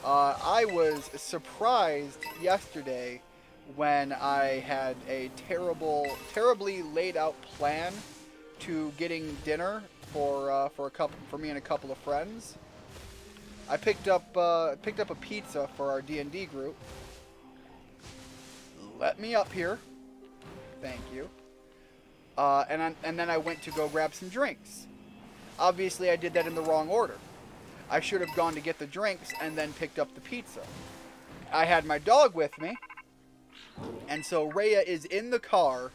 I was surprised yesterday when I had a terribly laid out plan to getting dinner for me and a couple of friends. I picked up a pizza for our D&D group. Let me up here, thank you. And then I went to go grab some drinks. Obviously, I did that in the wrong order. I should have gone to get the drinks and then picked up the pizza. I had my dog with me, and so Rhea is in the car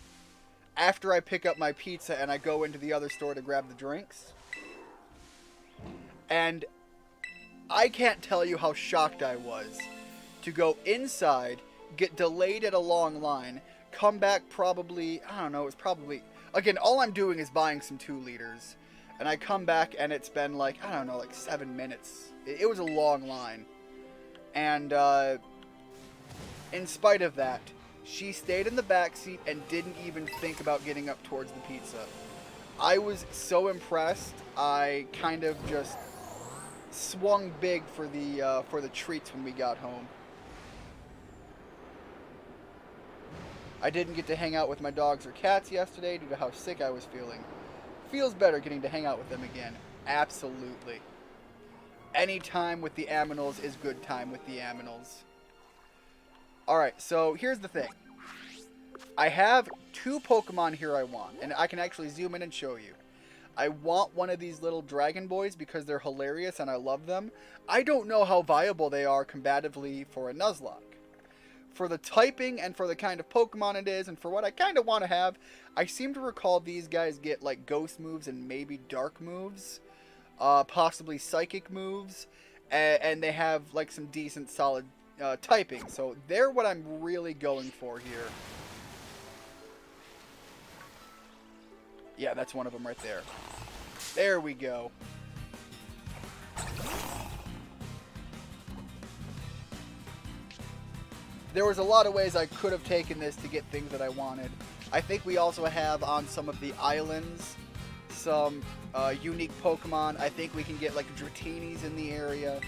after I pick up my pizza and I go into the other store to grab the drinks. And I can't tell you how shocked I was to go inside, get delayed at a long line, come back probably, I don't know, it was probably, again, all I'm doing is buying some 2 liters. And I come back and it's been like, I don't know, like 7 minutes. It was a long line. And in spite of that, she stayed in the back seat and didn't even think about getting up towards the pizza. I was so impressed. I kind of just swung big for the treats when we got home. I didn't get to hang out with my dogs or cats yesterday due to how sick I was feeling. Feels better getting to hang out with them again. Absolutely. Any time with the Aminals is good time with the Aminals. Alright, so here's the thing. I have 2 Pokemon here I want, and I can actually zoom in and show you. I want one of these little dragon boys because they're hilarious and I love them. I don't know how viable they are combatively for a Nuzlocke. for the typing and for the kind of Pokemon it is and for what I kind of want to have, I seem to recall these guys get like ghost moves and maybe dark moves, possibly psychic moves, and they have like some decent solid typing. So they're what I'm really going for here. Yeah, that's one of them right there. There we go. There was a lot of ways I could have taken this to get things that I wanted. I think we also have on some of the islands some unique Pokemon. I think we can get like Dratinis in the area.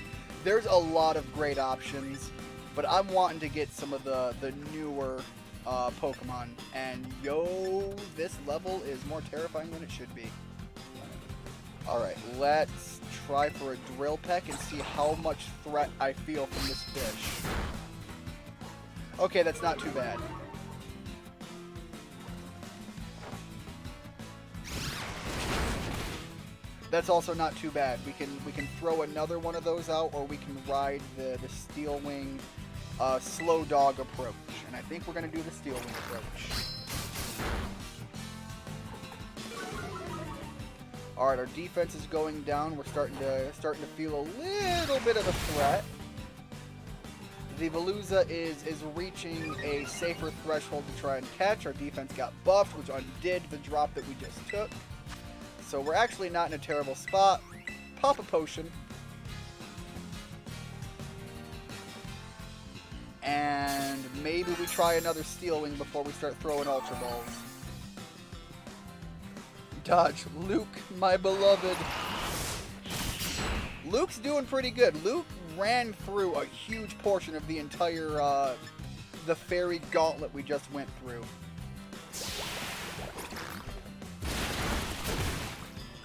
There's a lot of great options, but I'm wanting to get some of the newer Pokemon. And yo, this level is more terrifying than it should be. Alright, let's try for a Drill Peck and see how much threat I feel from this fish. Okay, that's not too bad. That's also not too bad. We can throw another one of those out, or we can ride the Steel Wing Slow Dog approach. And I think we're going to do the Steel Wing approach. Alright, our defense is going down. We're starting to feel a little bit of a threat. The Veluza is reaching a safer threshold to try and catch. Our defense got buffed, which undid the drop that we just took. So we're actually not in a terrible spot. Pop a potion. And maybe we try another Steel Wing before we start throwing Ultra Balls. Dodge. Luke, my beloved. Luke's doing pretty good. Luke ran through a huge portion of the entire, the fairy gauntlet we just went through.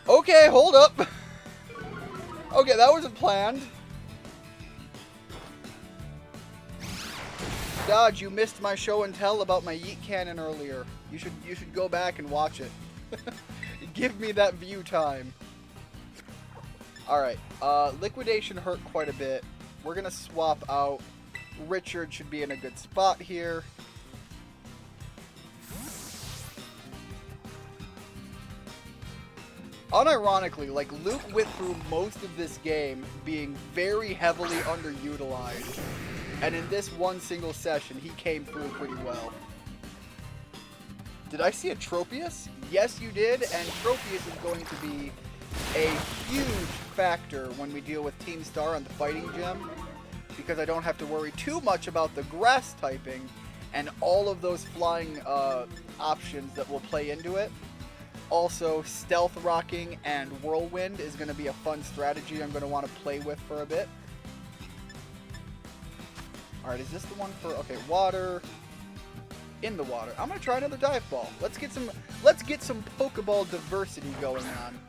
Okay, hold up. Okay, that wasn't planned. Dodge, you missed my show and tell about my Yeet Cannon earlier. You should go back and watch it. Give me that view time. Alright, Liquidation hurt quite a bit. We're gonna swap out. Richard should be in a good spot here. Unironically, like, Luke went through most of this game being very heavily underutilized. And in this one single session, he came through pretty well. Did I see a Tropius? Yes, you did, and Tropius is going to be a huge factor when we deal with Team Star on the Fighting Gym, because I don't have to worry too much about the grass typing and all of those flying options that will play into it. Also, Stealth Rocking and Whirlwind is going to be a fun strategy I'm going to want to play with for a bit. Alright, is this the one for... Okay, water... In the water. I'm going to try another Dive Ball. Let's get some Pokeball diversity going on.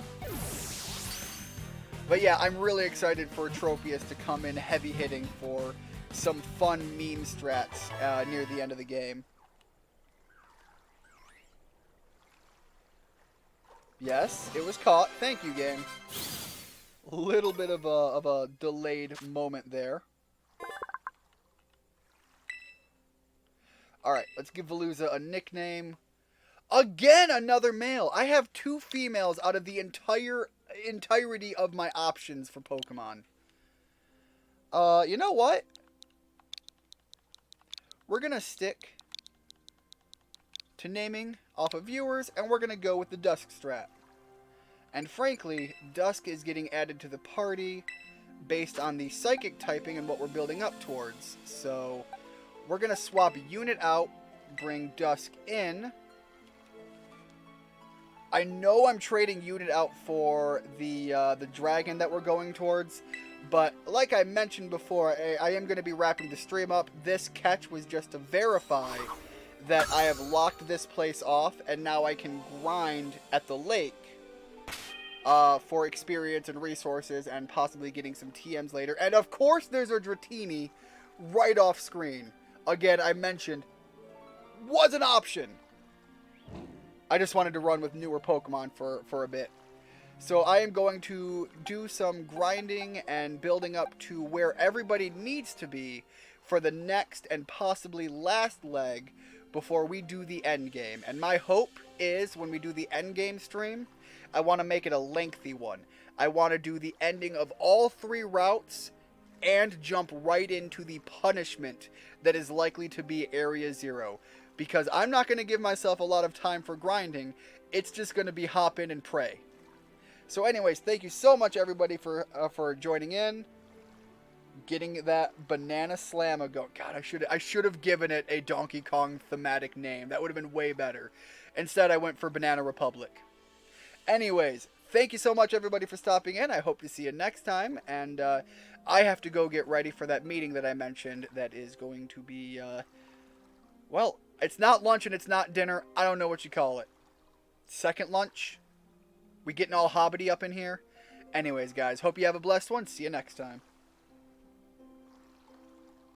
But yeah, I'm really excited for Tropius to come in heavy hitting for some fun meme strats near the end of the game. Yes, it was caught. Thank you, game. A little bit of a delayed moment there. Alright, let's give Veluza a nickname. Again, another male. I have 2 females out of the entirety of my options for Pokemon. You know what? We're going to stick to naming off of viewers, and we're going to go with the Dusk strat. And frankly, Dusk is getting added to the party based on the Psychic typing and what we're building up towards. So we're going to swap Unit out, bring Dusk in. I know I'm trading Unit out for the dragon that we're going towards, but like I mentioned before, I am going to be wrapping the stream up. This catch was just to verify that I have locked this place off, and now I can grind at the lake for experience and resources, and possibly getting some TMs later. And of course there's a Dratini right off screen. Again, I mentioned, was an option. I just wanted to run with newer Pokemon for a bit. So I am going to do some grinding and building up to where everybody needs to be, for the next and possibly last leg before we do the end game. And my hope is when we do the end game stream, I want to make it a lengthy one. I want to do the ending of all 3 routes and jump right into the punishment that is likely to be Area 0. Because I'm not going to give myself a lot of time for grinding. It's just going to be hop in and pray. So anyways, thank you so much everybody for joining in. Getting that banana slammer going. God, I should have given it a Donkey Kong thematic name. That would have been way better. Instead, I went for Banana Republic. Anyways, thank you so much everybody for stopping in. I hope to see you next time. And I have to go get ready for that meeting that I mentioned that is going to be, well, it's not lunch and it's not dinner. I don't know what you call it. Second lunch? We getting all hobbity up in here? Anyways, guys, hope you have a blessed one. See you next time.